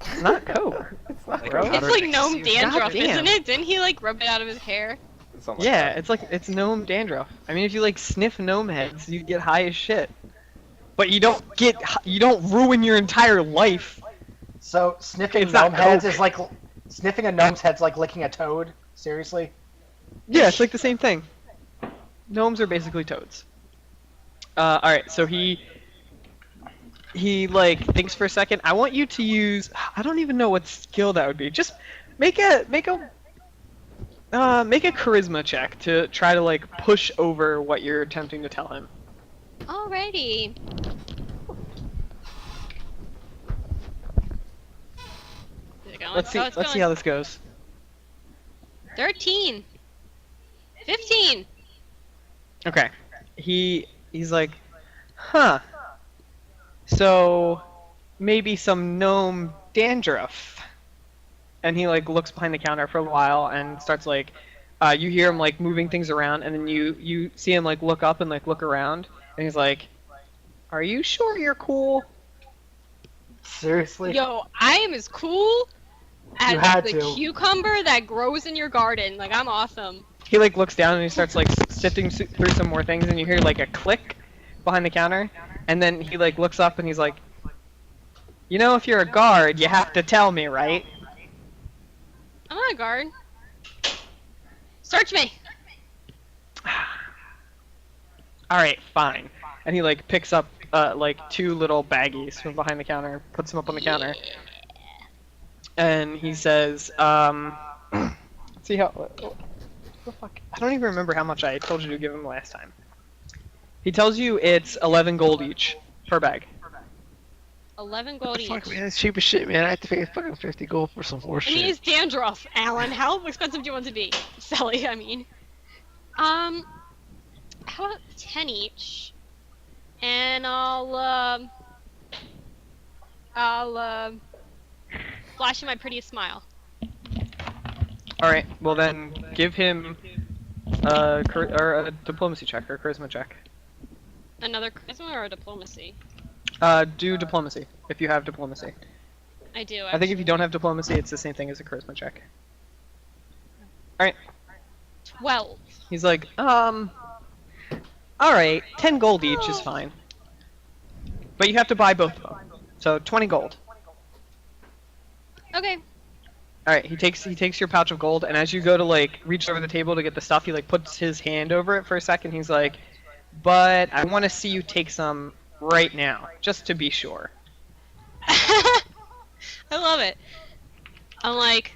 it's not Coke. It's not Like gross. powder It's like makes gnome you- dandruff, Goddamn. isn't it? Didn't he like rub it out of his hair? Something like Yeah, that. it's gnome dandruff. I mean, if you like sniff gnome heads, you get high as shit. But you don't ruin your entire life. So sniffing It's not gnome heads Coke. is like sniffing a gnome's head's like licking a toad. Seriously? Yeah, it's like the same thing. Gnomes are basically toads. Alright, so he like thinks for a second. I want you to use, I don't even know what skill that would be. Just make a charisma check to try to like push over what you're attempting to tell him. Alrighty. Is it going? Let's see Oh, it's let's see going. how this goes. 13. 15. Okay. He's like, huh. So maybe some gnome dandruff. And he like looks behind the counter for a while and starts like you hear him like moving things around, and then you see him like look up and like look around, and he's like, "Are you sure you're cool?" Seriously? Yo, I am as cool as You had the to. cucumber that grows in your garden. Like, I'm awesome. He like looks down and he starts like sifting through some more things, and you hear like a click behind the counter, and then he like looks up and he's like, "You know, if you're a guard, you have to tell me, right?" I'm not a guard. Search me. All right, fine. And he like picks up like 2 little baggies from behind the counter, puts them up on the counter, and he says, see how, what the fuck? I don't even remember how much I told you to give him last time. He tells you it's 11 gold each per bag. 11 gold each. Fuck, man, that's cheap as shit, man. I have to pay fucking 50 gold for some horse I mean, shit. it's dandruff, Alan. How expensive do you want it to be? Sally, I mean. How about 10 each? And I'll flash you my prettiest smile. Alright, well then, give him a diplomacy check, or a charisma check. Another charisma or a diplomacy? Do diplomacy, if you have diplomacy. I do. I think if you don't have diplomacy, it's the same thing as a charisma check. Alright. 12. He's like, alright, 10 gold each is fine. But you have to buy both of them. So, 20 gold. Okay. Alright, he takes your pouch of gold, and as you go to, like, reach over the table to get the stuff, he, like, puts his hand over it for a second. He's like, but I want to see you take some right now, just to be sure. I love it. I'm like,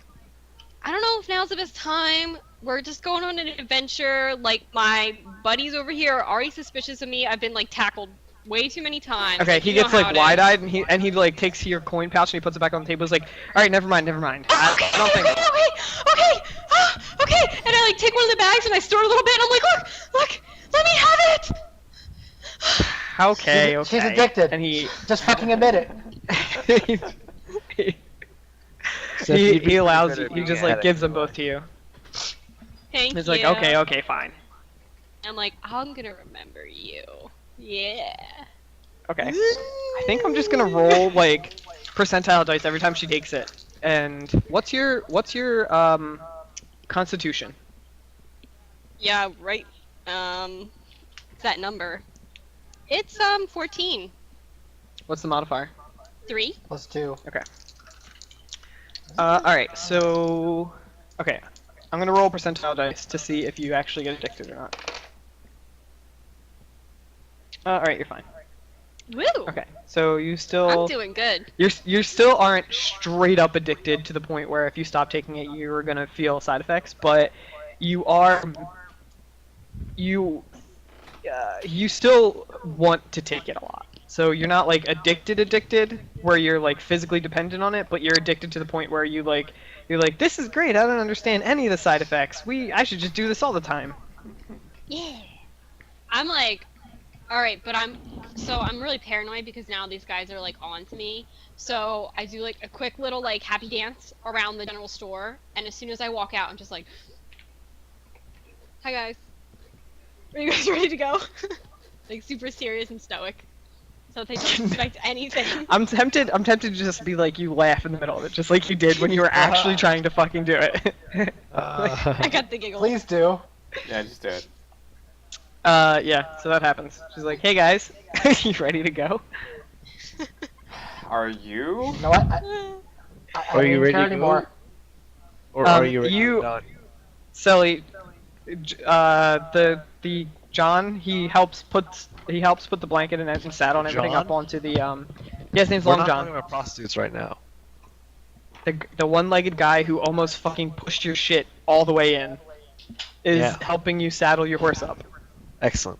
I don't know if now's the best time. We're just going on an adventure. Like, my buddies over here are already suspicious of me. I've been, like, tackled way too many times. Okay, like, he you know gets how like it is. wide-eyed, and he like takes your coin pouch and he puts it back on the table. He's like, all right, never mind. I don't think. Okay. And I like take one of the bags and I store it a little bit. And I'm like, look, let me have it. Okay. She's addicted. And he Just fucking admit it. he allows you. He just like gives them both to you. Thank He's you. like, okay, fine. I'm like, I'm gonna remember you. Yeah. Okay. I think I'm just gonna roll like percentile dice every time she takes it. And what's your constitution? Yeah, right. That number. It's 14. What's the modifier? 3. +2. Okay. Alright, so okay. I'm gonna roll percentile dice to see if you actually get addicted or not. Alright, you're fine. Woo! Okay, so you still I'm doing good. you still aren't straight up addicted to the point where if you stop taking it you're gonna feel side effects, but you are you still want to take it a lot. So you're not like addicted where you're like physically dependent on it, but you're addicted to the point where you're like this is great. I don't understand any of the side effects. I should just do this all the time. Yeah. I'm like, alright, but I'm really paranoid because now these guys are like on to me. So I do like a quick little like happy dance around the general store, and as soon as I walk out, I'm just like, hi guys. Are you guys ready to go? Like super serious and stoic. So they don't expect anything. I'm tempted to just be like you laugh in the middle of it, just like you did when you were actually trying to fucking do it. I got the giggle. Please do. Yeah, just do it. Yeah, so that happens. She's like, hey guys, you ready to go? Are you? No, I Are you don't ready care to go? anymore. Or are you ready you- to done? Sally, the John, he helps put the blanket and saddle and everything John? up onto the yeah, his name's We're Long not John. talking about prostitutes right now. The one-legged guy who almost fucking pushed your shit all the way in is Yeah. helping you saddle your horse up. Excellent.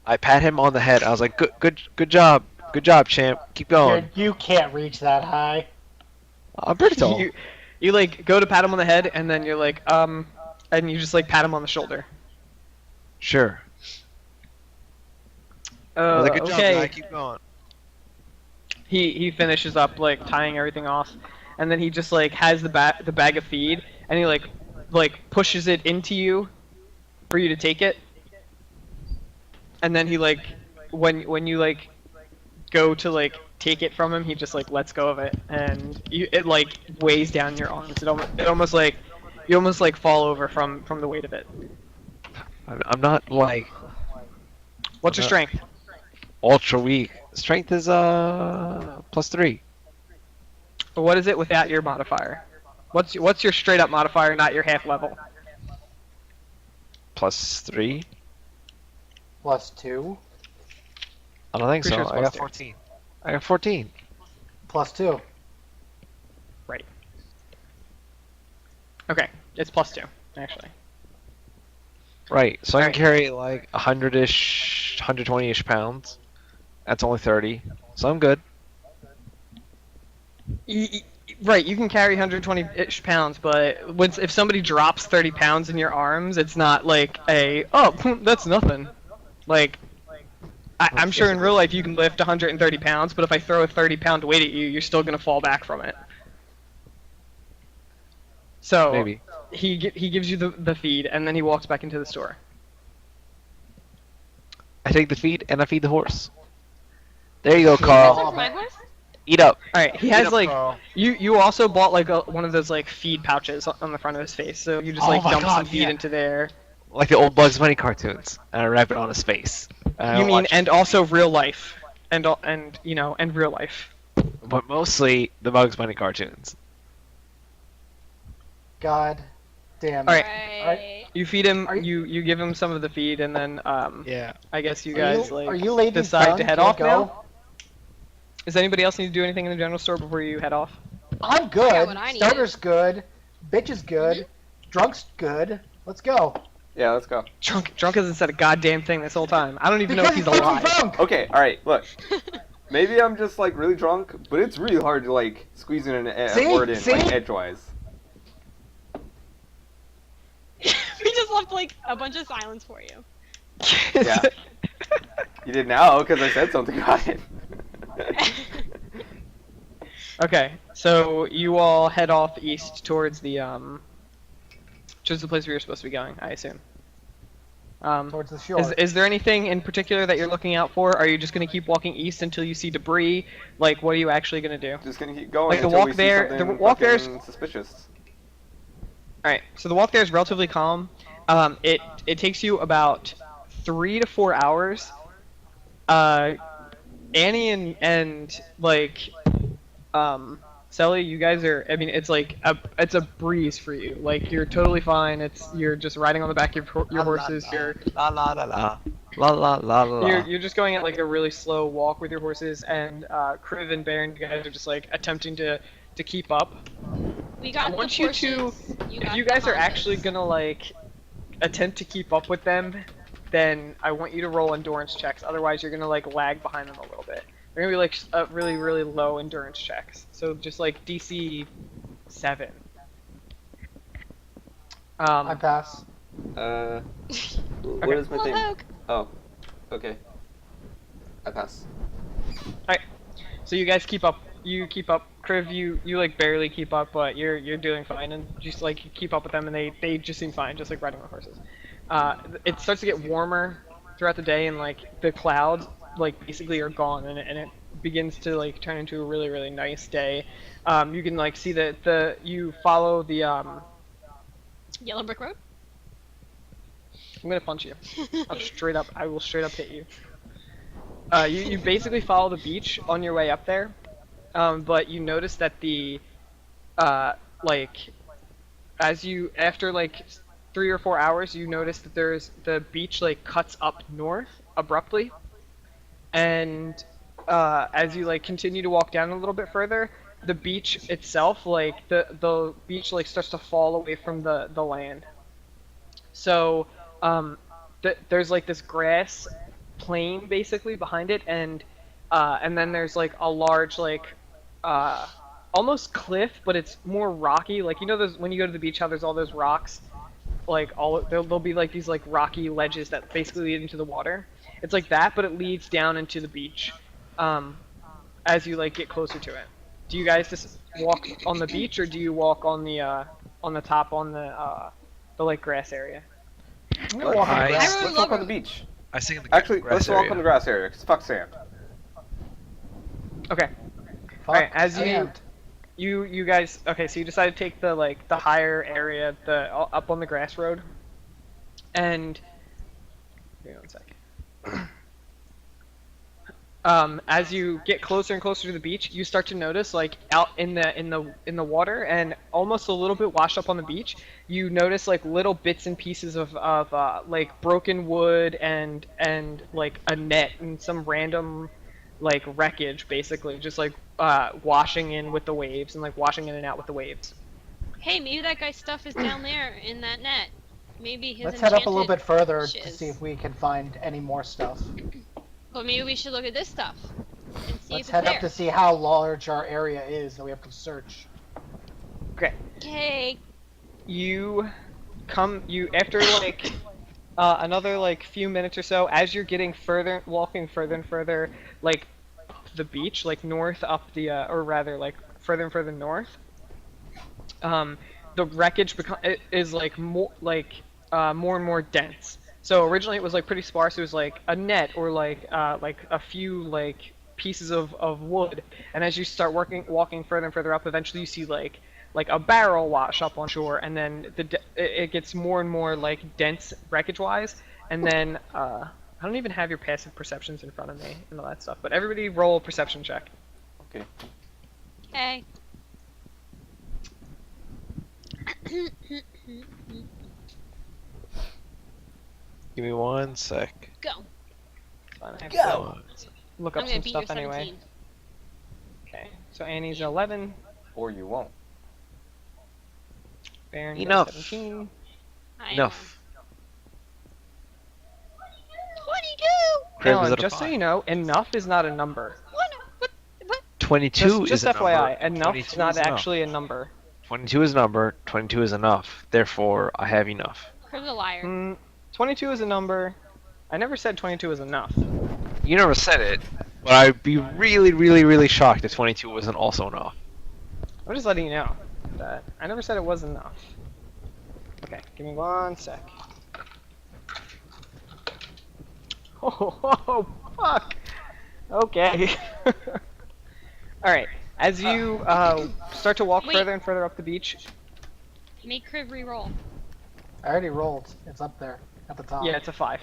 I pat him on the head. I was like, good job, champ. Keep going. Dude, you can't reach that high. I'm pretty tall. You like go to pat him on the head and then you're like and you just like pat him on the shoulder. Sure. I was like, good job, okay. guy. Keep going. He finishes up like tying everything off, and then he just like has the bag of feed, and he like pushes it into you for you to take it, and then he like when you like go to like take it from him, he just like lets go of it, and it like weighs down your arms. It almost like you almost like fall over from the weight of it. I'm not like What's your strength? ultra weak. Strength is +3. What is it without your modifier? What's your straight up modifier, not your half level? +3. +2. I don't think Pretty so. sure it's I got +2. 14. I got 14. +2. Right. Okay, it's +2 actually. Right. So I can Alright. carry like 100-ish, 120-ish pounds. That's only 30. So I'm good. Right, you can carry 120-ish pounds, but if somebody drops 30 pounds in your arms, it's not like that's nothing. Like, I'm sure in real life you can lift 130 pounds, but if I throw a 30-pound weight at you, you're still gonna fall back from it. So Maybe. he gives you the feed, and then he walks back into the store. I take the feed and I feed the horse. There you go, Is that Carl. for my horse? Eat up. All right, he Eat has up, like Carl. you also bought like one of those like feed pouches on the front of his face, so you just Oh like my dump God, some feed yeah. into there. Like the old Bugs Bunny cartoons. And I wrap it on his face. And I You mean watch- and also real life, and real life. But mostly the Bugs Bunny cartoons. God damn it. All right. Right. You feed him. Are You give him some of the feed, and then Yeah. I guess you Are guys you, like are you ladies decide done? to head Can I off go? now. Does anybody else need to do anything in the general store before you head off? I'm I good. got what I needed. Starter's good. Bitch is good. Drunk's good. Let's go. Yeah, let's go. Drunk hasn't said a goddamn thing this whole time. I don't even know Because if he's he's fucking alive. drunk. Okay, alright, look. Maybe I'm just like really drunk, but it's really hard to like squeeze in a See? word in See? like edgewise. We just left like a bunch of silence for you. Yeah. You did now because I said something about it. Okay, so you all head off east towards the place where you're supposed to be going, I assume. Towards the shore. Is there anything in particular that you're looking out for? Are you just gonna keep walking east until you see debris? Like, what are you actually gonna do? Just gonna keep going Like, the until walk we see there- the something walk there is- fucking suspicious. All right, so the walk there is relatively calm. It takes you about 3 to 4 hours. Annie and like Sally, you guys are. I mean, it's like it's a breeze for you. Like you're totally fine. You're just riding on the back of your horses. La la la la. La la la la. You're just going at like a really slow walk with your horses, and Kriv and Baron, you guys are just like attempting to keep up. We got I want the you to. Porsches, If got you the guys are Hondas. actually gonna like attempt to keep up with them, then I want you to roll endurance checks. Otherwise, you're gonna like lag behind them a little bit. They're gonna be like really really low endurance checks. So just like DC 7. I pass. What Okay. is my Hello, thing? Hoke. Oh, okay. I pass. So you guys keep up. You keep up. Kriv, you like barely keep up, but you're doing fine, and just like you keep up with them, and they just seem fine, just like riding on horses. It starts to get warmer throughout the day, and like the clouds like basically are gone, and it begins to like turn into a really really nice day. You can like see that you follow the Yellow Brick Road. I'm gonna punch you. I will straight up hit you. You basically follow the beach on your way up there, but you notice that the like after like 3 or 4 hours, you notice that the beach like cuts up north abruptly, and as you like continue to walk down a little bit further, the beach itself, like the beach like starts to fall away from the land. So there's like this grass plain basically behind it, and then there's like a large like almost cliff, but it's more rocky. Like, you know those when you go to the beach, how there's all those rocks, like there'll be like these like rocky ledges that basically lead into the water. It's like that, but it leads down into the beach as you like get closer to it. Do you guys just walk on the beach, or do you walk on the top on the like grass area? I'm gonna walk on the I- grass. I really Let's walk love on the it. beach. I sing in the Actually, grass let's walk area. on the grass area, because fuck sand. Okay. Fuck Alright, as you sand. you guys, okay, so you decide to take the like the higher area, up on the grass road, and give me 1 second. as you get closer and closer to the beach, you start to notice, like out in the water and almost a little bit washed up on the beach, you notice like little bits and pieces of like broken wood and like a net and some random like wreckage, basically just like washing in with the waves and like washing in and out with the waves. Hey, maybe that guy's stuff is down there in that net. Maybe his Let's head up a little bit further to shiz. see if we can find any more stuff. But maybe we should look at this stuff and see Let's if head it's up there. to see how large our area is that we have to search. Okay. Okay. You after like another like few minutes or so, as you're getting further, walking further and further, like the beach, like north up the, or rather like further and further north, the wreckage is like more and more dense. So originally it was like pretty sparse. It was like a net or like a few like pieces of wood. And as you start walking further and further up, eventually you see like a barrel wash up on shore, and then it gets more and more like dense wreckage-wise. And then I don't even have your passive perceptions in front of me and all that stuff. But everybody roll a perception check. Okay. Okay. Give me 1 sec. Go. Fine, I have Go! to look up I'm some gonna beat your stuff anyway. 17. Okay, so Annie's 11, Or you won't. Baron Enough. 17. I Enough. 22! Crib is Alan, at a just so 5. you know, enough is not a number. What? 22 Just is a FYI, number. enough 22 is not enough. actually a number. 22 is a number. 22 is enough. Therefore, I have enough. Crib's a liar. 22 is a number. I never said 22 is enough. You never said it, but I'd be really, really, really shocked if 22 wasn't also enough. I'm just letting you know that I never said it was enough. Okay, give me 1 sec. Oh, fuck! Okay. Alright, as you start to walk Wait. further and further up the beach. Make Crib re-roll. I already rolled. It's up there at the top. Yeah, it's a 5.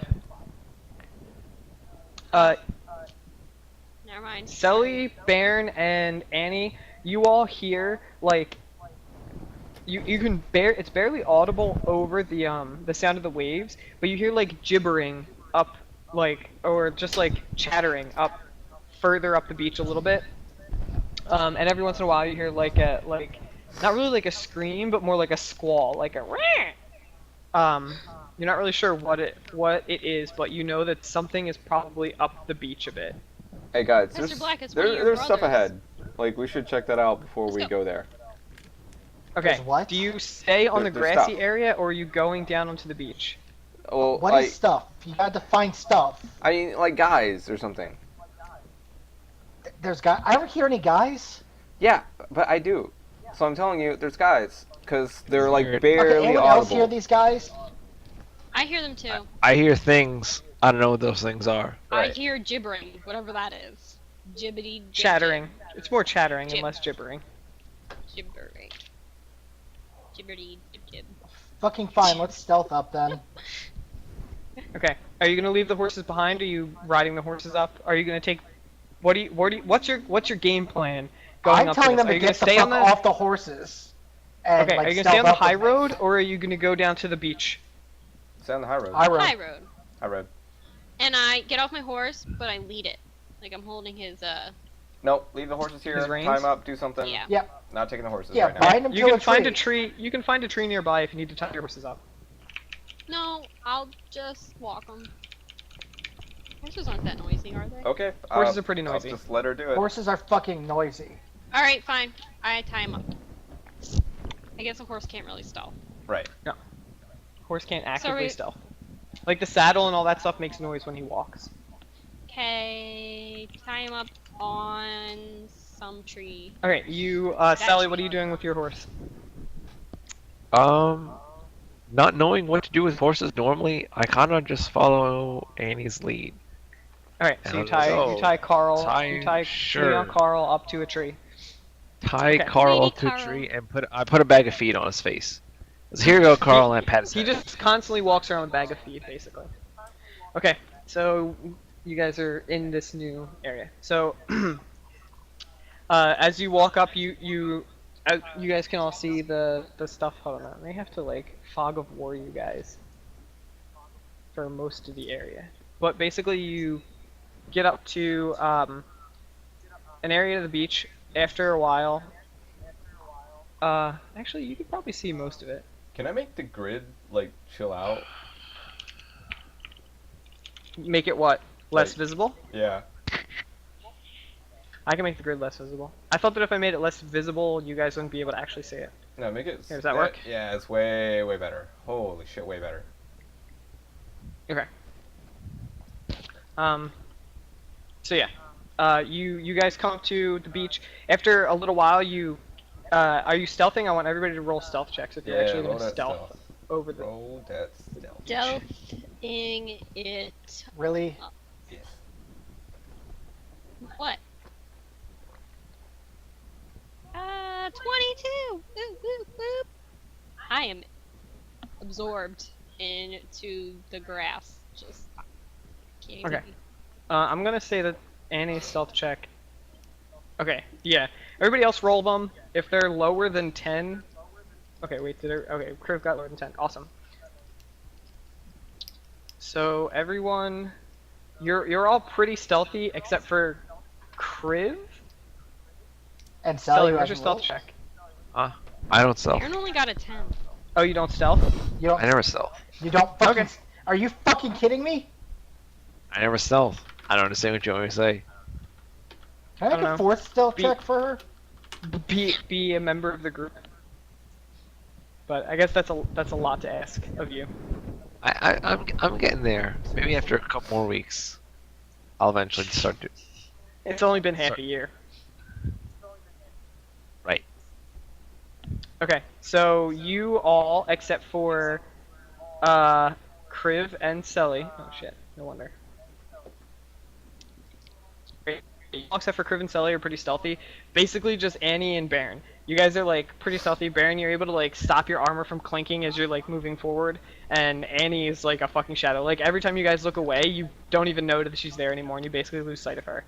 Never mind. Selly, Bairn, and Annie, you all hear like you can it's barely audible over the sound of the waves, but you hear like gibbering up like or just like chattering up further up the beach a little bit. And every once in a while you hear like not really like a scream, but more like a squall, like a you're not really sure what it is, but you know that something is probably up the beach a bit. Hey guys, Mr. Black, it's one of your there's stuff brothers. ahead. Like, we should check that out before Let's we go. go there. Okay. There's what? Do you stay on the There's grassy stuff. area, or are you going down onto the beach? Well, What is stuff? You had to find stuff. I mean, like guys or something. There's guys. I don't hear any guys. Yeah, but I do. So I'm telling you, there's guys. Because they're like Weird. Okay, barely anyone else hear audible. these guys? I hear them too. I hear things. I don't know what those things are. I Right. hear gibbering, whatever that is. Jibbity. jib, Chattering. It's more chattering and Jib. less gibbering. Gibbering. Gibberty jib jib. Fucking fine. Let's stealth up then. Okay. Are you gonna leave the horses behind? Or are you riding the horses up? Are you gonna take? What's your game plan going I'm up telling to them this? Are to you gonna get the stay on fuck the? off the horses. And, Okay. like, Are you gonna stay on the stealth up high with me. road, or are you gonna go down to the beach? Stay on the high road. High road. High road. High road. And I get off my horse, but I lead it. Like I'm holding his, Nope, leave the horses here. His reins? Time up, do something. yeah. Yep. Not taking the horses Yeah, right now. bind them You to can a find tree. a tree. You can find a tree nearby if you need to tie your horses up. No, I'll just walk them. Horses aren't that noisy, are they? Okay. Horses are pretty noisy. I'll just let her do it. Horses are fucking noisy. Alright, fine. I tie him up. I guess a horse can't really stall. Right. Horse can't actively Sorry. stealth. Like the saddle and all that stuff makes noise when he walks. Okay, tie him up on some tree. Okay, you, Sally, what are you doing with your horse? Not knowing what to do with horses normally, I kind of just follow Annie's lead. All right, so you And tie so, you tie Carl, tie- you tie sure. Leon Carl up to a tree. Tie Okay. Carl Lady up to a Carl. tree and I put a bag of feed on his face. So here you go, Carl, and I pat his He head. just constantly walks around with a bag of feed, basically. Okay, so you guys are in this new area. So, as you walk up, you guys can all see the stuff. Hold on, I may have to like fog of war you guys for most of the area. But basically, you get up to an area of the beach. After a while, actually, you could probably see most of it. Can I make the grid like chill out? Make it what? Less Like- visible? Yeah. I can make the grid less visible. I thought that if I made it less visible, you guys wouldn't be able to actually see it. No, make it. Here, does that work? Yeah, it's way better. Holy shit, way better. Okay. So yeah, you guys come up to the beach. After a little while, are you stealthing? I want everybody to roll stealth checks if you're actually roll going to that stealth over the. Roll that stealth. Stealthing it. Really? Yes. What? 22. Boop, boop, boop. I am absorbed into the grass. Just can't even. Okay. I'm gonna say that Annie's stealth check. Okay, yeah. Everybody else roll them. If they're lower than 10. Okay, wait. Okay, Kriv got lower than 10. Awesome. So everyone, you're all pretty stealthy except for Kriv. And Sally, Sally, where's your stealth check? I don't stealth. Aaron only got a 10. Oh, you don't stealth? You don't. I never stealth. You don't fucking. Okay. Are you fucking kidding me? I never stealth. I don't understand what you want me to say. Can I don't make know. a fourth stealth Be- check for her? Be a member of the group. But I guess that's a lot to ask of you. I'm getting there. Maybe after a couple more weeks, I'll eventually start to. It's only been half Sorry. a year. Right. Okay, so you all, except for Kriv and Selly. Oh shit, no wonder. Great. All except for Kriv and Selly are pretty stealthy. Basically just Annie and Baron. You guys are like pretty stealthy. Baron, you're able to like stop your armor from clinking as you're like moving forward, and Annie is like a fucking shadow. Like every time you guys look away, you don't even know that she's there anymore, and you basically lose sight of her.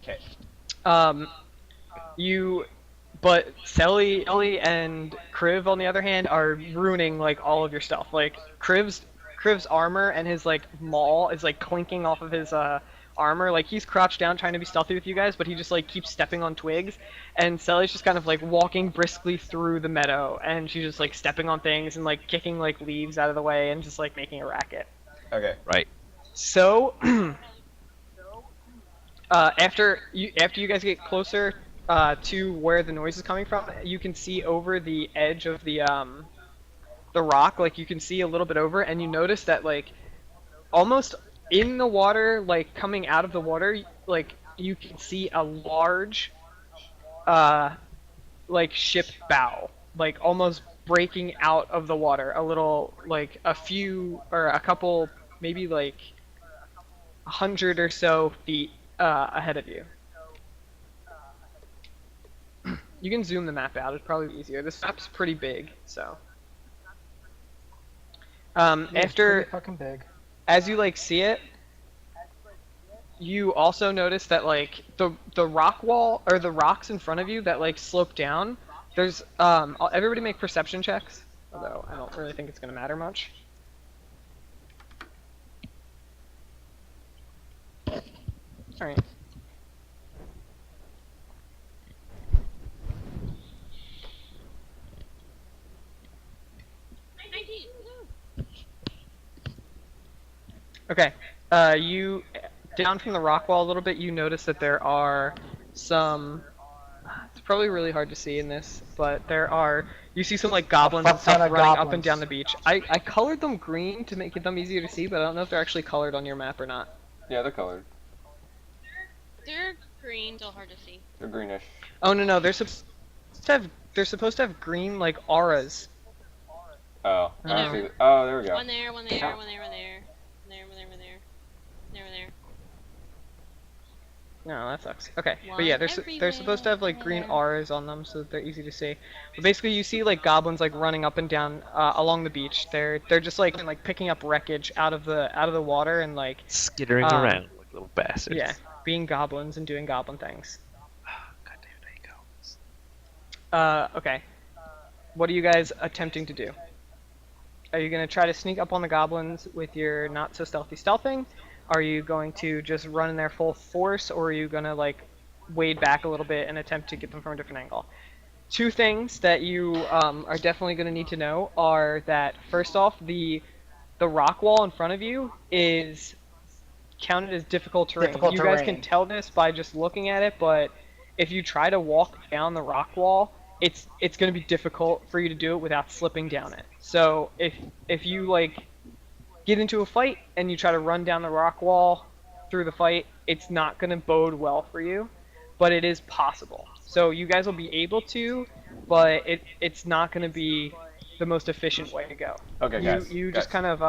Okay. But Selly and Kriv, on the other hand, are ruining like all of your stuff. Like Kriv's armor and his like maul is like clinking off of his armor. Like he's crouched down trying to be stealthy with you guys, but he just like keeps stepping on twigs. And Selly's just kind of like walking briskly through the meadow, and she's just like stepping on things and like kicking like leaves out of the way and just like making a racket. Okay. Right. So after you guys get closer to where the noise is coming from, you can see over the edge of the rock. Like you can see a little bit over, and you notice that like almost in the water, like coming out of the water, like you can see a large like ship bow, like almost breaking out of the water a little, like a few or a couple, maybe like 100 or so feet ahead of you. You can zoom the map out, it's probably easier. This map's pretty big, so. Yeah, it's After, pretty fucking big. as you like see it, you also notice that like the rock wall, or the rocks in front of you that like slope down, there's, everybody make perception checks, although I don't really think it's gonna matter much. Alright. Okay, you, down from the rock wall a little bit, you notice that there are some, it's probably really hard to see in this, but you see some like goblins and fuck ton stuff of running up goblins. and down the beach. I colored them green to make them easier to see, but I don't know if they're actually colored on your map or not. Yeah, they're colored. They're green, still hard to see. They're greenish. Oh no, they're supposed to have green like auras. Oh, I don't Whatever. see. Oh, there we go. One there, one there, one there, one there. There, one there, one there. There, one there. No, that sucks. Okay, but One yeah, they're supposed to have like green everywhere. R's on them so that they're easy to see. But basically, you see like goblins like running up and down along the beach. They're just like picking up wreckage out of the water and like Skittering um around like little bastards. yeah, being goblins and doing goblin things. God damn, there you go. Okay. What are you guys attempting to do? Are you gonna try to sneak up on the goblins with your not so stealthy stealthing? Are you going to just run in there full force, or are you gonna like wade back a little bit and attempt to get them from a different angle? Two things that you are definitely gonna need to know are that first off, the rock wall in front of you is counted as difficult terrain. Difficult You guys terrain. can tell this by just looking at it, but if you try to walk down the rock wall, it's going to be difficult for you to do it without slipping down it. So if you like get into a fight and you try to run down the rock wall through the fight, it's not going to bode well for you, but it is possible. So you guys will be able to, but it's not going to be the most efficient way to go. Okay, guys. You guys. just kind of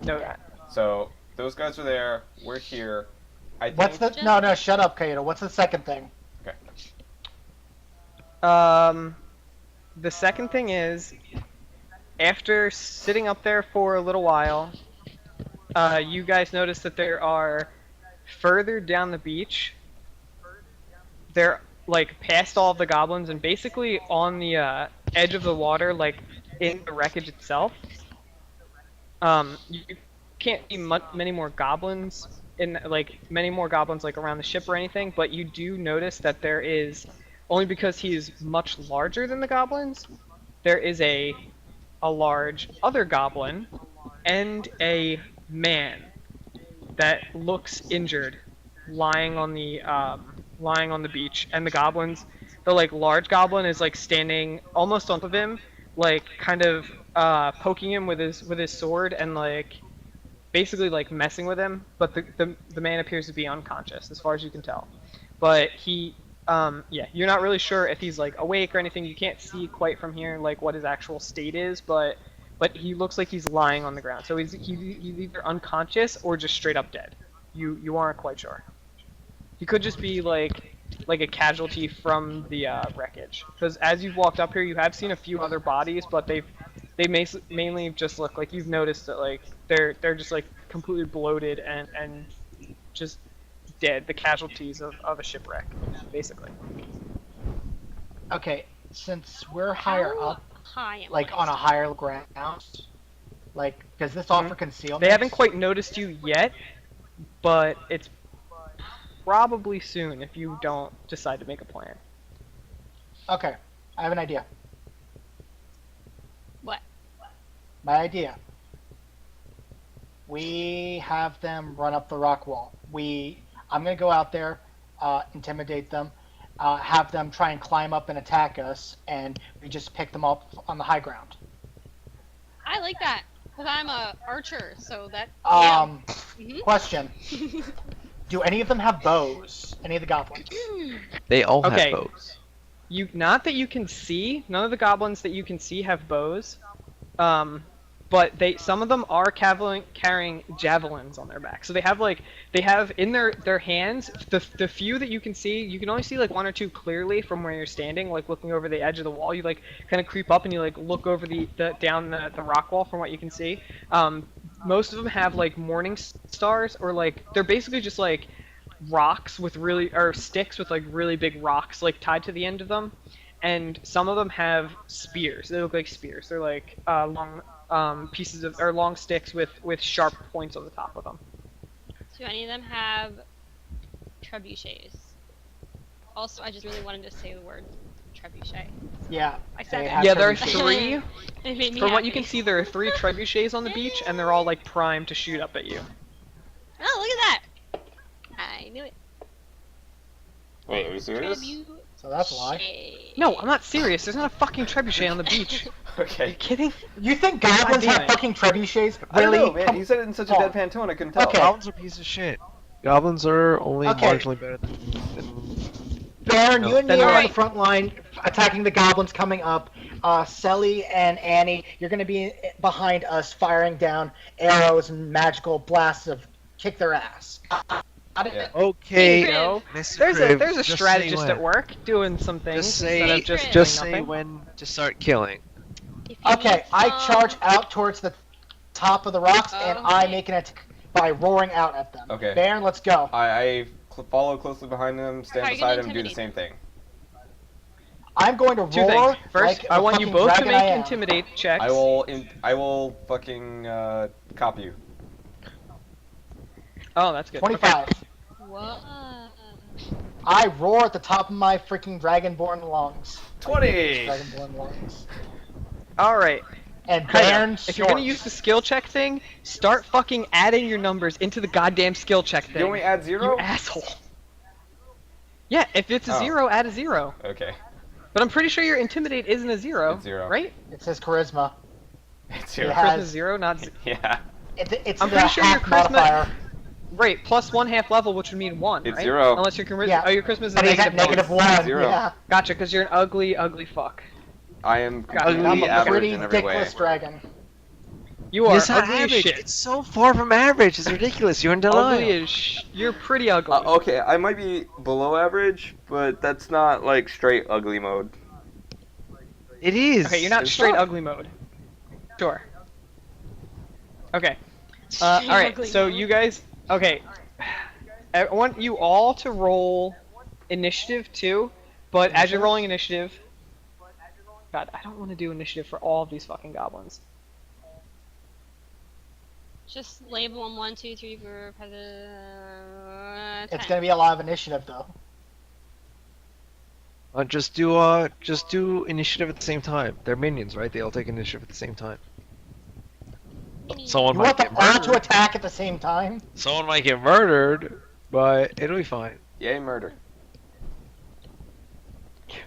know that. So those guys are there. We're here. I think. What's the? No, shut up, Kato. What's the second thing? Okay. The second thing is, after sitting up there for a little while, you guys notice that there are further down the beach. They're like past all of the goblins and basically on the edge of the water, like in the wreckage itself. You can't see many more goblins like around the ship or anything, but you do notice that there is, only because he is much larger than the goblins, there is a large other goblin and a man that looks injured lying on the beach, and the goblins, the like large goblin is like standing almost on top of him, like kind of poking him with his sword and like basically like messing with him, but the man appears to be unconscious as far as you can tell. But he yeah, you're not really sure if he's like awake or anything. You can't see quite from here like what his actual state is, but he looks like he's lying on the ground. So he's either unconscious or just straight up dead. You aren't quite sure. He could just be like a casualty from the wreckage. Because as you've walked up here, you have seen a few other bodies, but they mainly just look like, you've noticed that like they're just like completely bloated and just dead, the casualties of a shipwreck, basically. Okay, since we're higher How up, high am like I? on a higher ground, like does this offer concealment? They haven't quite noticed you yet, but it's probably soon if you don't decide to make a plan. Okay, I have an idea. What? My idea. We have them run up the rock wall. I'm gonna go out there, intimidate them, have them try and climb up and attack us, and we just pick them up on the high ground. I like that because I'm a archer, so that. Mhm. Question: do any of them have bows? Any of the goblins? They all Okay. have bows. Not that you can see. None of the goblins that you can see have bows. But some of them are carrying javelins on their back. So they have in their hands, the few that you can see, you can only see like one or two clearly from where you're standing, like looking over the edge of the wall. You like kind of creep up and you like look over down the rock wall from what you can see. Most of them have like morning stars, or like they're basically just like rocks with sticks with like really big rocks like tied to the end of them. And some of them have spears. They look like spears. They're like long pieces of, or long sticks with sharp points on the top of them. Do any of them have trebuchets? Also, I just really wanted to say the word trebuchet. Yeah. I said they it. have Yeah, there are trebuchets. three. It made me From what you happy. can see, there are 3 trebuchets on the beach, and they're all like primed to shoot up at you. Oh, look at that! I knew it. Wait, are you serious? So that's why. Trebuchet. No, I'm not serious. There's not a fucking trebuchet on the beach. Are you Okay. kidding? You think goblins damn have it. fucking trebuchets? I don't Really? know, man. Come- You said it in such a on. deadpan tone, I couldn't tell. Okay. Goblins are a piece of shit. Goblins are only Okay. marginally better than Baron, you and me Then are on alright. the front line, attacking the goblins coming up. Selly and Annie, you're going to be behind us, firing down arrows and magical blasts of kick their ass. I didn't. Yeah. Okay, Crib. Go. Mr. There's Crib, a just say strategist when. at work doing some things Just instead say, of just Crib. just doing say nothing. when to start killing. If you Okay, need I some- charge out towards the top of the rocks, and I Okay. make an attack by roaring out at them. Okay. Baron, let's go. I follow closely behind them, stand How are you beside gonna them, do the intimidate same thing. I'm going to Two roar things. First, like I a want you fucking both to dragon I make am. intimidate checks. I will fucking copy you. Oh, that's good. 25. What? I roar at the top of my freaking dragonborn lungs. 20. Dragonborn lungs. All right. And Kaido, Baron if you're gonna use the skill check thing, start fucking adding your numbers into the goddamn skill check thing. You want me to add 0? You asshole. Yeah, if it's a Oh. 0, add a 0. Okay. But I'm pretty sure your intimidate isn't a 0. It's 0. Right? It says charisma. It's Yeah. 0. Charisma 0, not Yeah. It's I'm the pretty sure your half charisma- modifier. right. Plus 1 half level, which would mean 1. It's right? 0. Unless your charisma. Yeah. Oh, your charisma is a But he's at negative 1. -1. 0. Yeah. Gotcha, because you're an ugly, ugly fuck. I am Got it. I'm completely a average pretty in every way. dickless dragon. You are It's not ugly as average. shit. It's so far from average. It's ridiculous. You're in denial. Ugly as You're pretty ugly. Okay, I might be below average, but that's not like straight ugly mode. It is. Okay, you're not It's straight not. ugly mode. Sure. Okay. Straight Alright, ugly so mode. you guys... Okay. I want you all to roll initiative too, but as you're rolling initiative... God, I don't want to do initiative for all of these fucking goblins. Just label them 1, 2, 3, 4, 5, 10. It's gonna be a lot of initiative though. Just do initiative at the same time. They're minions, right? They all take initiative at the same time. Someone You might want them get all to murdered. attack at the same time? Someone might get murdered, but it'll be fine. Yay, murder.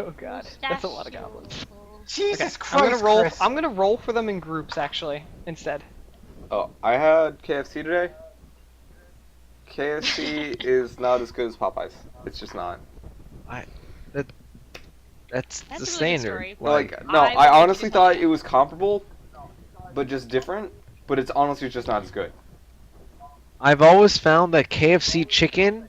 Oh god, that's a lot of goblins. Jesus I'm Christ, gonna roll. Chris. I'm gonna roll for them in groups actually instead. Oh, I had KFC today. KFC is not as good as Popeyes. It's just not. That's That's the a really good standard. story. Like, no, I I would honestly choose thought Popeyes. it was comparable, but just different. But it's honestly just not as good. I've always found that KFC chicken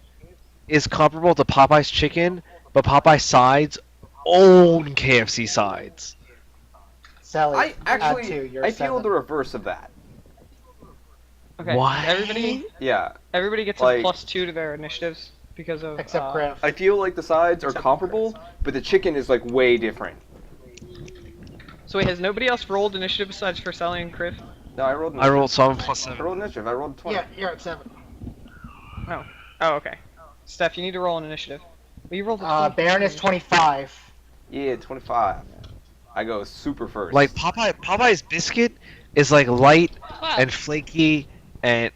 is comparable to Popeye's chicken, but Popeye sides own KFC sides. Sally, I add 2, actually, you're I feel 7. the reverse of that. Okay. What? Yeah, Everybody gets Like- a +2 to their initiatives because of. Except Griff. I feel like the sides are comparable, but the chicken is like way different. So wait, has nobody else rolled initiative besides for Sally and Criff? No, I rolled. I rolled initiative. 7 plus I 7. rolled initiative. I rolled 20. Yeah, you're at 7. Oh, okay. Steph, you need to roll an initiative. Well, you rolled a 20. Baron is 25. Yeah, 25. I go super first. Like Popeye's biscuit is like light 12. and flaky and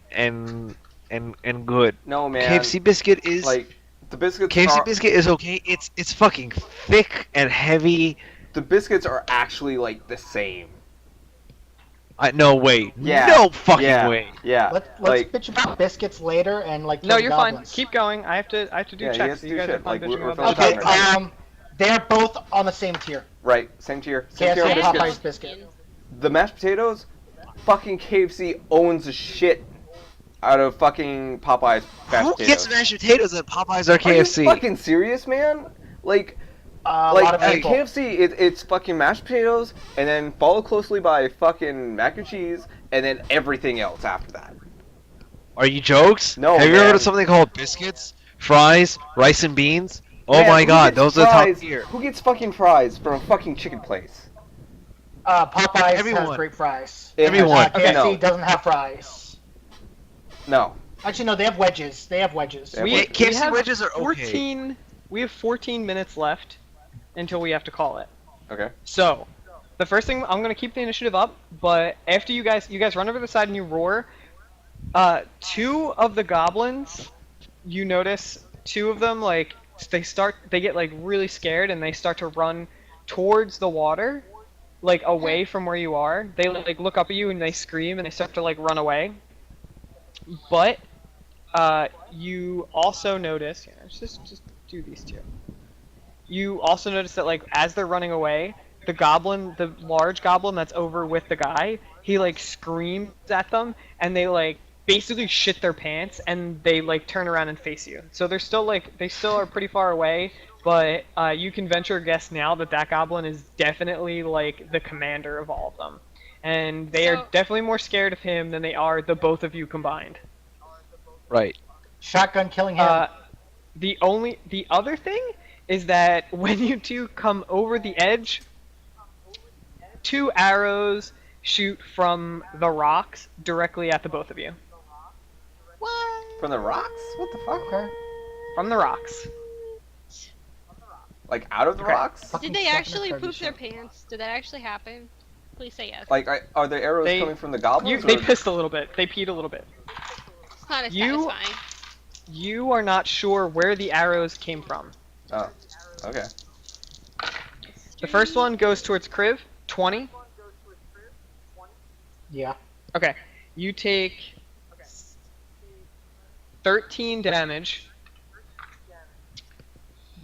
good. no man. KFC biscuit is like the biscuits. KFC are, biscuit is okay. It's fucking thick and heavy. The biscuits are actually like the same. No way. Yeah. No fucking yeah. way. Yeah. Let's like bitch about biscuits later and like. No, kill the you're fine. goblins. Keep going. I have to do Yeah, he checks. has So to you do guys shit. are fine Like, bitching we're about filling that. time Okay, they're both on the same tier. right. Same tier. Same tier KFC of and biscuits. Popeye's biscuit. The mashed potatoes, fucking KFC owns the shit out of fucking Popeye's mashed Who potatoes. gets mashed potatoes at Popeyes or Are you KFC? fucking serious, man? Like, A like lot of at people. KFC, it's fucking mashed potatoes, and then followed closely by fucking mac and cheese, and then everything else after that. Are you jokes? No, Have you ever heard man. of something called biscuits, fries, rice and beans? Oh Man, my who god, gets those are the top fries- tier. Who gets fucking fries from a fucking chicken place? Popeyes has Everyone. great fries. Everyone. KFC No. doesn't have fries. No. Actually, no, they have wedges. They have wedges. Yeah. We KFC have wedges are okay. 14. We have 14 minutes left until we have to call it. Okay. So, the first thing I'm gonna keep the initiative up, but after you guys run over the side and you roar. 2 of the goblins, you notice 2 of them like they get like really scared and they start to run towards the water, like away from where you are. They like look up at you and they scream and they start to like run away. But you also notice, just do these 2. You also notice that like as they're running away, the large goblin that's over with the guy, he like screams at them and they like basically shit their pants and they like turn around and face you. So they're still like they still are pretty far away, but you can venture a guess now that that goblin is definitely like the commander of all of them, and they are So- definitely more scared of him than they are the both of you combined. Right. Shotgun killing him. The other thing is that when you two come over the edge, 2 arrows shoot from the rocks directly at the both of you. What? From the rocks? What the fuck? Okay. From the rocks. Like out of the Okay. rocks? Fucking Did they stuck in a actually crazy poop their shit. pants? Did that actually happen? Please say yes. Like, are the arrows They- coming from the goblins? They or- pissed a little bit. They peed a little bit. It's not as you- satisfying. You are not sure where the arrows came from. Oh, okay. The first one goes towards Kriv, 20. Yeah. Okay, you take 13 damage.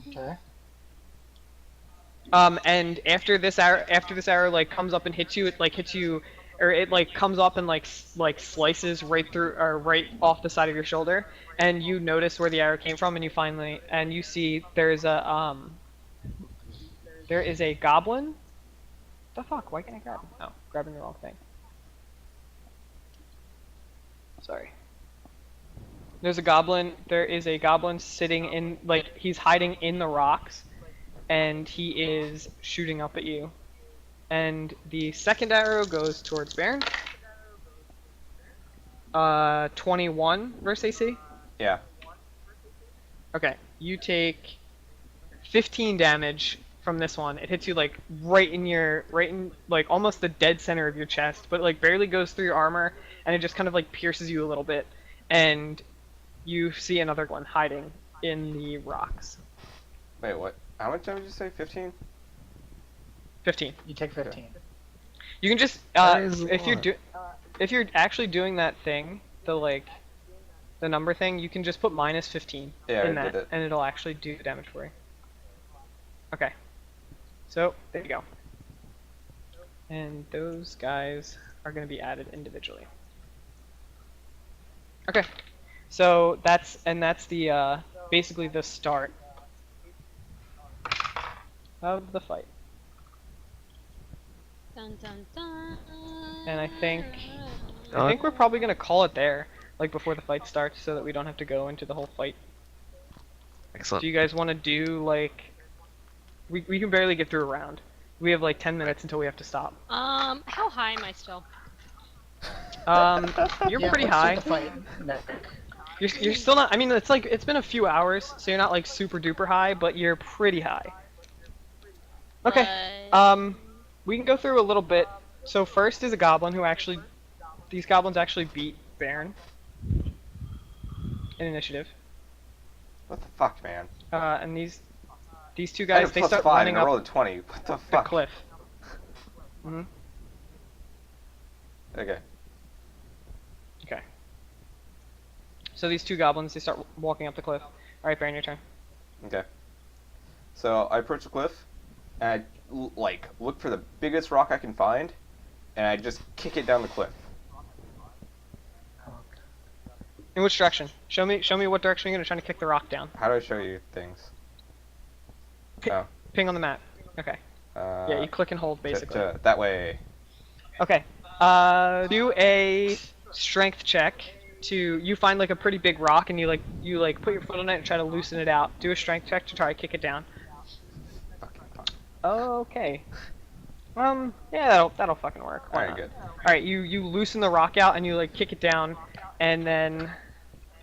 Okay. And after this arrow like comes up and hits you, it like hits you, or it like comes up and like slices right through or right off the side of your shoulder, and you notice where the arrow came from, and you see there is a goblin. The fuck? Why can't I grab him? Oh, grabbing the wrong thing. Sorry. There is a goblin sitting in, like, he's hiding in the rocks, and he is shooting up at you. And the second arrow goes towards Baron. 21 versus AC? Yeah. Okay, you take 15 damage from this one. It hits you, like, right in, like, almost the dead center of your chest, but, like, barely goes through your armor, and it just kind of, like, pierces you a little bit. And you see another one hiding in the rocks. Wait, what? How much damage did you say? 15? 15. You take 15. You can just That is a if lot. if you're actually doing that thing, the number thing, you can just put minus 15 Yeah, in I that, did it. and it'll actually do damage for you. Okay. So there you go. And those guys are going to be added individually. Okay. So that's the basically the start of the fight. Dun dun dun. And I think we're probably gonna call it there, like before the fight starts, so that we don't have to go into the whole fight. Excellent. Do you guys want to do like? We can barely get through a round. We have like 10 minutes until we have to stop. How high am I still? You're Yeah, pretty let's high. start the fight. Nick. You're still not. I mean, it's been a few hours, so you're not like super duper high, but you're pretty high. Okay. But- We can go through a little bit. So first is a goblin who actually, these goblins actually beat Baron in initiative. What the fuck, man? And these two I had guys, a they plus start 5 running and I up rolled a 20. What the the fuck? cliff. hmm Okay. Okay. So these two goblins, they start walking up the cliff. All right, Baron, your turn. Okay. So I approach the cliff, and I look for the biggest rock I can find, and I just kick it down the cliff. In which direction? Show me what direction you're gonna try to kick the rock down. How do I show you things? Oh. Ping on the map. Okay. Yeah, you click and hold basically. That way. Okay. Do a strength check to you find like a pretty big rock and you put your foot on it and try to loosen it out. Do a strength check to try to kick it down. Fucking fuck. Okay. Yeah, that'll fucking work. Why Alright, not? good. All right, you loosen the rock out and you like kick it down, and then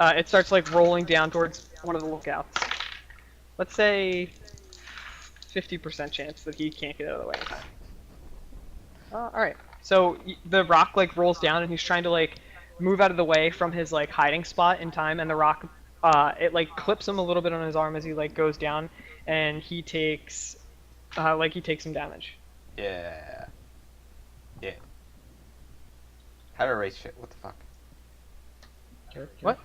it starts like rolling down towards one of the lookouts. Let's say 50% chance that he can't get out of the way. All right. So the rock like rolls down and he's trying to like move out of the way from his like hiding spot in time, and the rock it like clips him a little bit on his arm as he like goes down, and he takes some damage. Yeah. Yeah. How do I erase shit? What the fuck? What?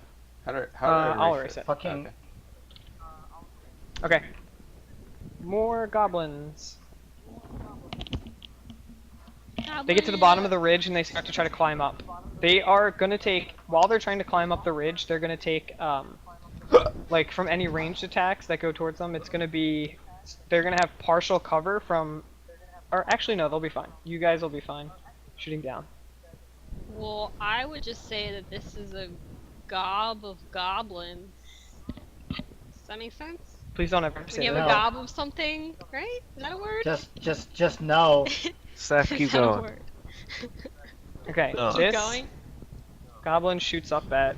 How do I erase I'll shit? erase it. Fucking. Okay. Okay. More goblins. They get to the bottom of the ridge and they start to try to climb up. They are gonna take, while they're trying to climb up the ridge, they're gonna take, like from any ranged attacks that go towards them, it's gonna be, they're gonna have partial cover from, or actually no, they'll be fine. You guys will be fine shooting down. Well, I would just say that this is a gob of goblins. Does that make sense? Please don't ever When say you have that. a No. gob of something, right? Is that a word? Just no. Seth, Is keep that a going. word? Okay, No. Keep this going. goblin shoots up at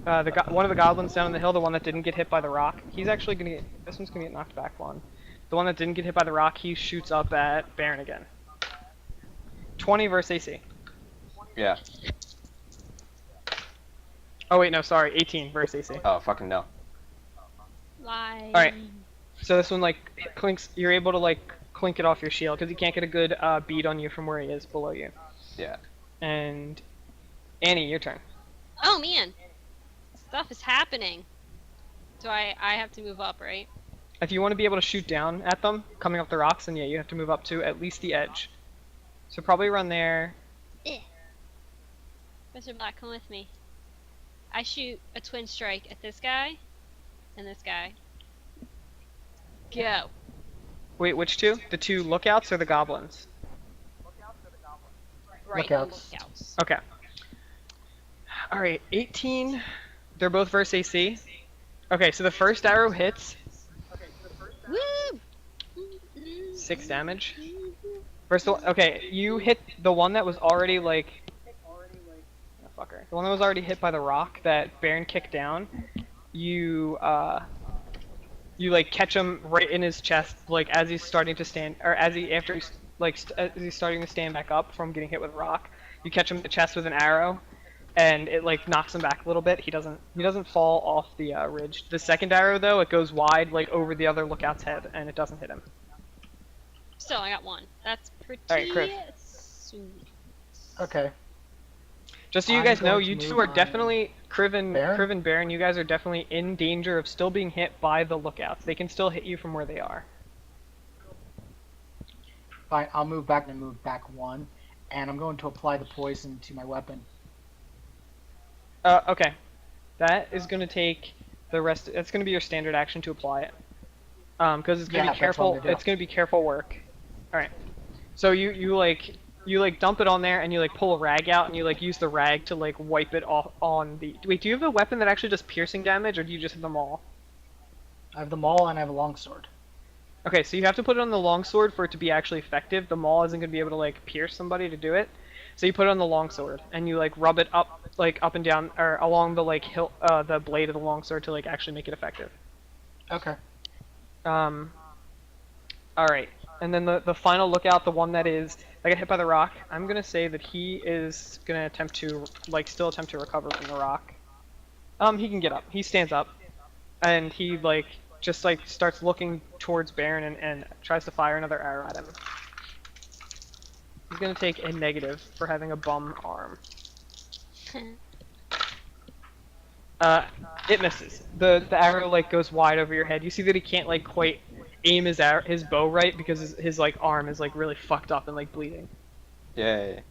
one of the goblins down on the hill, the one that didn't get hit by the rock. He's actually gonna get, this one's gonna get knocked back one. The one that didn't get hit by the rock, he shoots up at Baron again. 20 versus AC. Yeah. Oh wait, no, sorry, 18 versus AC. Oh, fucking no. Why? Alright. So this one, like, clinks, you're able to, like, clink it off your shield, because he can't get a good bead on you from where he is below you. Yeah. And Annie, your turn. Oh man, stuff is happening. So I have to move up, right? If you want to be able to shoot down at them, coming up the rocks, then yeah, you have to move up to at least the edge. So probably run there. Mr. Black, come with me. I shoot a twin strike at this guy and this guy. Go. Wait, which two? The two lookouts or the goblins? Right. Lookouts. Lookouts. Okay. Alright, 18. They're both versus AC. Okay, so the first arrow hits, Woo! 6 damage. First one, okay, you hit the one that was already like, oh, fucker. The one that was already hit by the rock that Baron kicked down. You like catch him right in his chest, like as he's starting to stand, or as he's as he's starting to stand back up from getting hit with a rock. You catch him in the chest with an arrow, and it like knocks him back a little bit. He doesn't fall off the ridge. The second arrow though, it goes wide like over the other lookout's head, and it doesn't hit him. Still, I got one. That's pretty Alright, Chris. sweet. Okay. Just so you I'm guys know, going to you two move are on. definitely Baron? Kriv and Baron. You guys are definitely in danger of still being hit by the lookouts. They can still hit you from where they are. Fine, I'll move back and move back one, and I'm going to apply the poison to my weapon. Okay. That is going to take the rest. It's going to be your standard action to apply it. Because it's going Yeah, to be that's what I'm careful. gonna do. It's going to be careful work. All right. So you like dump it on there, and you like pull a rag out, and you like use the rag to like wipe it off on the. Wait, do you have a weapon that actually does piercing damage, or do you just have them all? I have the maul and I have a longsword. Okay, so you have to put it on the longsword for it to be actually effective. The maul isn't going to be able to like pierce somebody to do it. So you put it on the longsword, and you like rub it up and down or along the like hilt, the blade of the longsword to like actually make it effective. Okay. All right, and then the final lookout, the one that got hit by the rock. I'm gonna say that he is gonna attempt to still attempt to recover from the rock. He can get up. He stands up, and he just starts looking towards Baron and tries to fire another arrow at him. He's gonna take a negative for having a bum arm. It misses. The arrow goes wide over your head. You see that he can't quite aim his bow right because his arm is really fucked up and bleeding. Yay.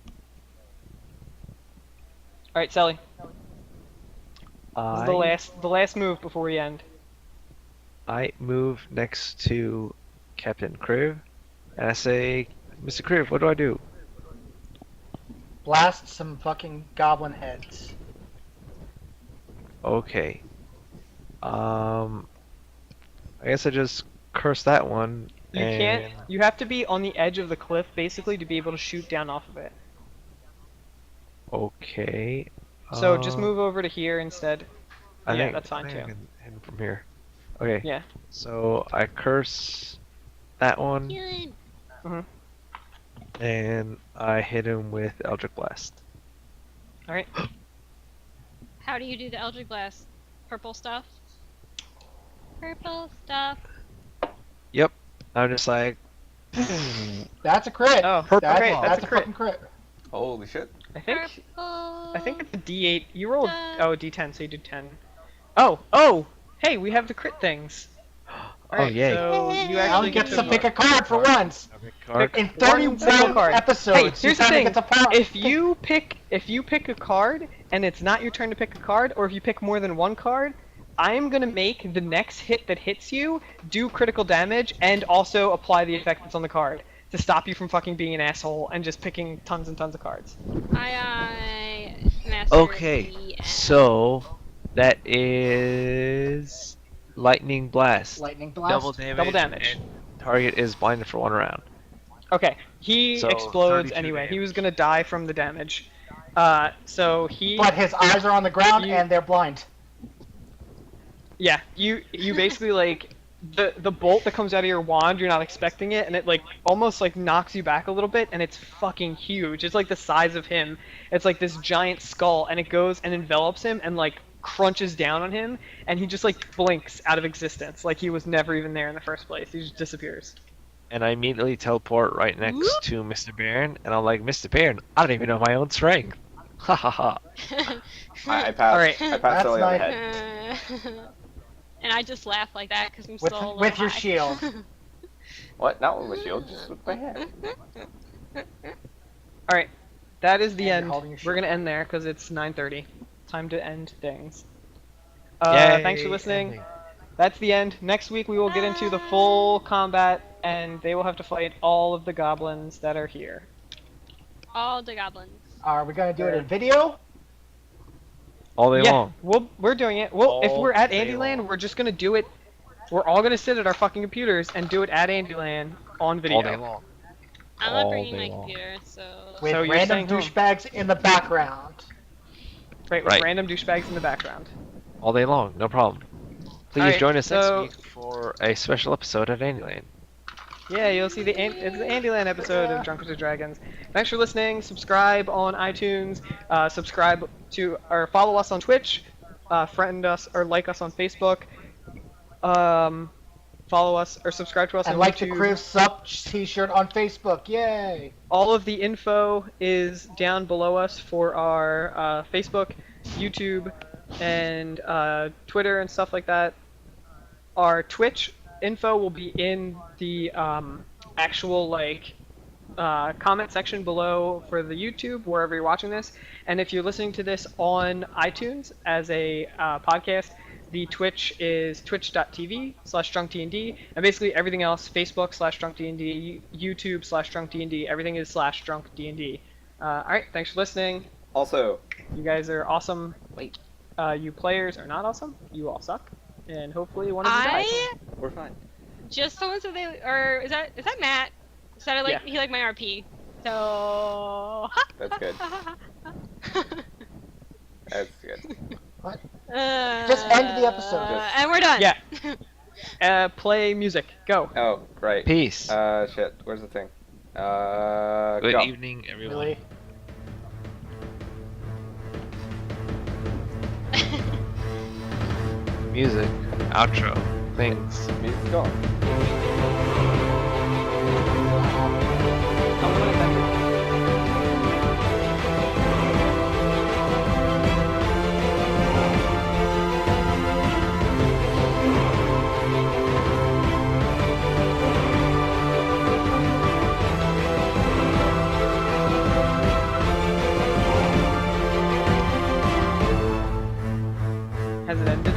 All right, Sally. This is the last move before we end. I move next to Captain Kriv, and I say, Mr. Kriv, what do I do? Blast some fucking goblin heads. Okay. I guess I just curse that one. You can't. You have to be on the edge of the cliff basically to be able to shoot down off of it. Okay. So just move over to here instead. Yeah, that's fine I too. think I can hit him from here. Okay. Yeah. So I curse that one, Healing. Mhm. and I hit him with Eldritch Blast. All right. How do you do the Eldritch Blast? Purple stuff? Purple stuff. Yep. I'm just like, That's a crit. Oh, that's, great. that's That's a a crit. fucking crit. Holy shit. I think Purple. it's a D8. You rolled D10, so you did 10. Oh, hey, we have the crit things. Alright, yay. so you Alan actually gets get to pick a card for once. Card. In one single 31 card. episodes, Hey, here's the Susanna thing. gets a power. If you pick a card and it's not your turn to pick a card, or if you pick more than one card, I'm gonna make the next hit that hits you do critical damage and also apply the effect that's on the card to stop you from fucking being an asshole and just picking tons and tons of cards. I mastered Okay, the so that is lightning blast. Lightning blast. Double damage. And target is blinded for 1 round. Okay, he So, explodes 32 anyway. He damage. was gonna die from the damage. So he. But his eyes are on the ground You- and they're blind. Yeah, you basically like the bolt that comes out of your wand, you're not expecting it, and it like almost like knocks you back a little bit, and it's fucking huge. It's like the size of him. It's like this giant skull, and it goes and envelops him and like crunches down on him, and he just like blinks out of existence, like he was never even there in the first place. He just disappears. And I immediately teleport right next Whoop. to Mr. Baron, and I'm like, Mr. Baron, I don't even know my own strength. Ha ha ha. I passed. Alright. I passed That's Sully on the nice. head. And I just laugh like that because I'm With- still a little with your high. shield. What? Not with my shield, just with my hand. Alright, that is the And you're end. holding your We're shield. gonna end there because it's 9:30. Time to end things. Yay, Thanks for listening. ending. That's the end. Next week we will get into the full combat, and they will have to fight all of the goblins that are here. All the goblins. Are we gonna do it in video? All day Yeah, long. we're doing it. Well, if All we're at day Andyland, long. we're just gonna do it. We're all gonna sit at our fucking computers and do it at Andyland on video. All day long. I'm not All bringing day my long. computer, so. With So you're random staying home. douchebags in the background. Right, with Right. random douchebags in the background. All day long, no problem. Please Alright, join us so- next week for a special episode at Andyland. Yeah, you'll see it's the Andyland episode of Drunkards Dragons. Thanks for listening. Subscribe on iTunes. Subscribe to or follow us on Twitch. Friend us or like us on Facebook. Follow us or subscribe to us And on like the YouTube. Chris Sup t-shirt on Facebook. Yay! All of the info is down below us for our Facebook, YouTube, and Twitter and stuff like that. Our Twitch info will be in the actual like comment section below for the YouTube, wherever you're watching this. And if you're listening to this on iTunes as a podcast, the Twitch is twitch.tv/drunkdnd, and basically everything else, Facebook/drunkdnd, YouTube/drunkdnd, everything is /drunkdnd. Alright, thanks for listening. Also, You guys are awesome. Wait. You players are not awesome. You all suck. And hopefully one of you dies. we're fine. Just someone said they, or is that Matt? Said I like Yeah. he liked my RP. So. That's good. That's good. Just end the episode. And we're done. Yeah. Play music. Go. Oh, right. Peace. Shit. Where's the thing? Good Go. evening, everyone. Really? Music, outro, things. Music's going. I'm gonna bend it. Has it ended?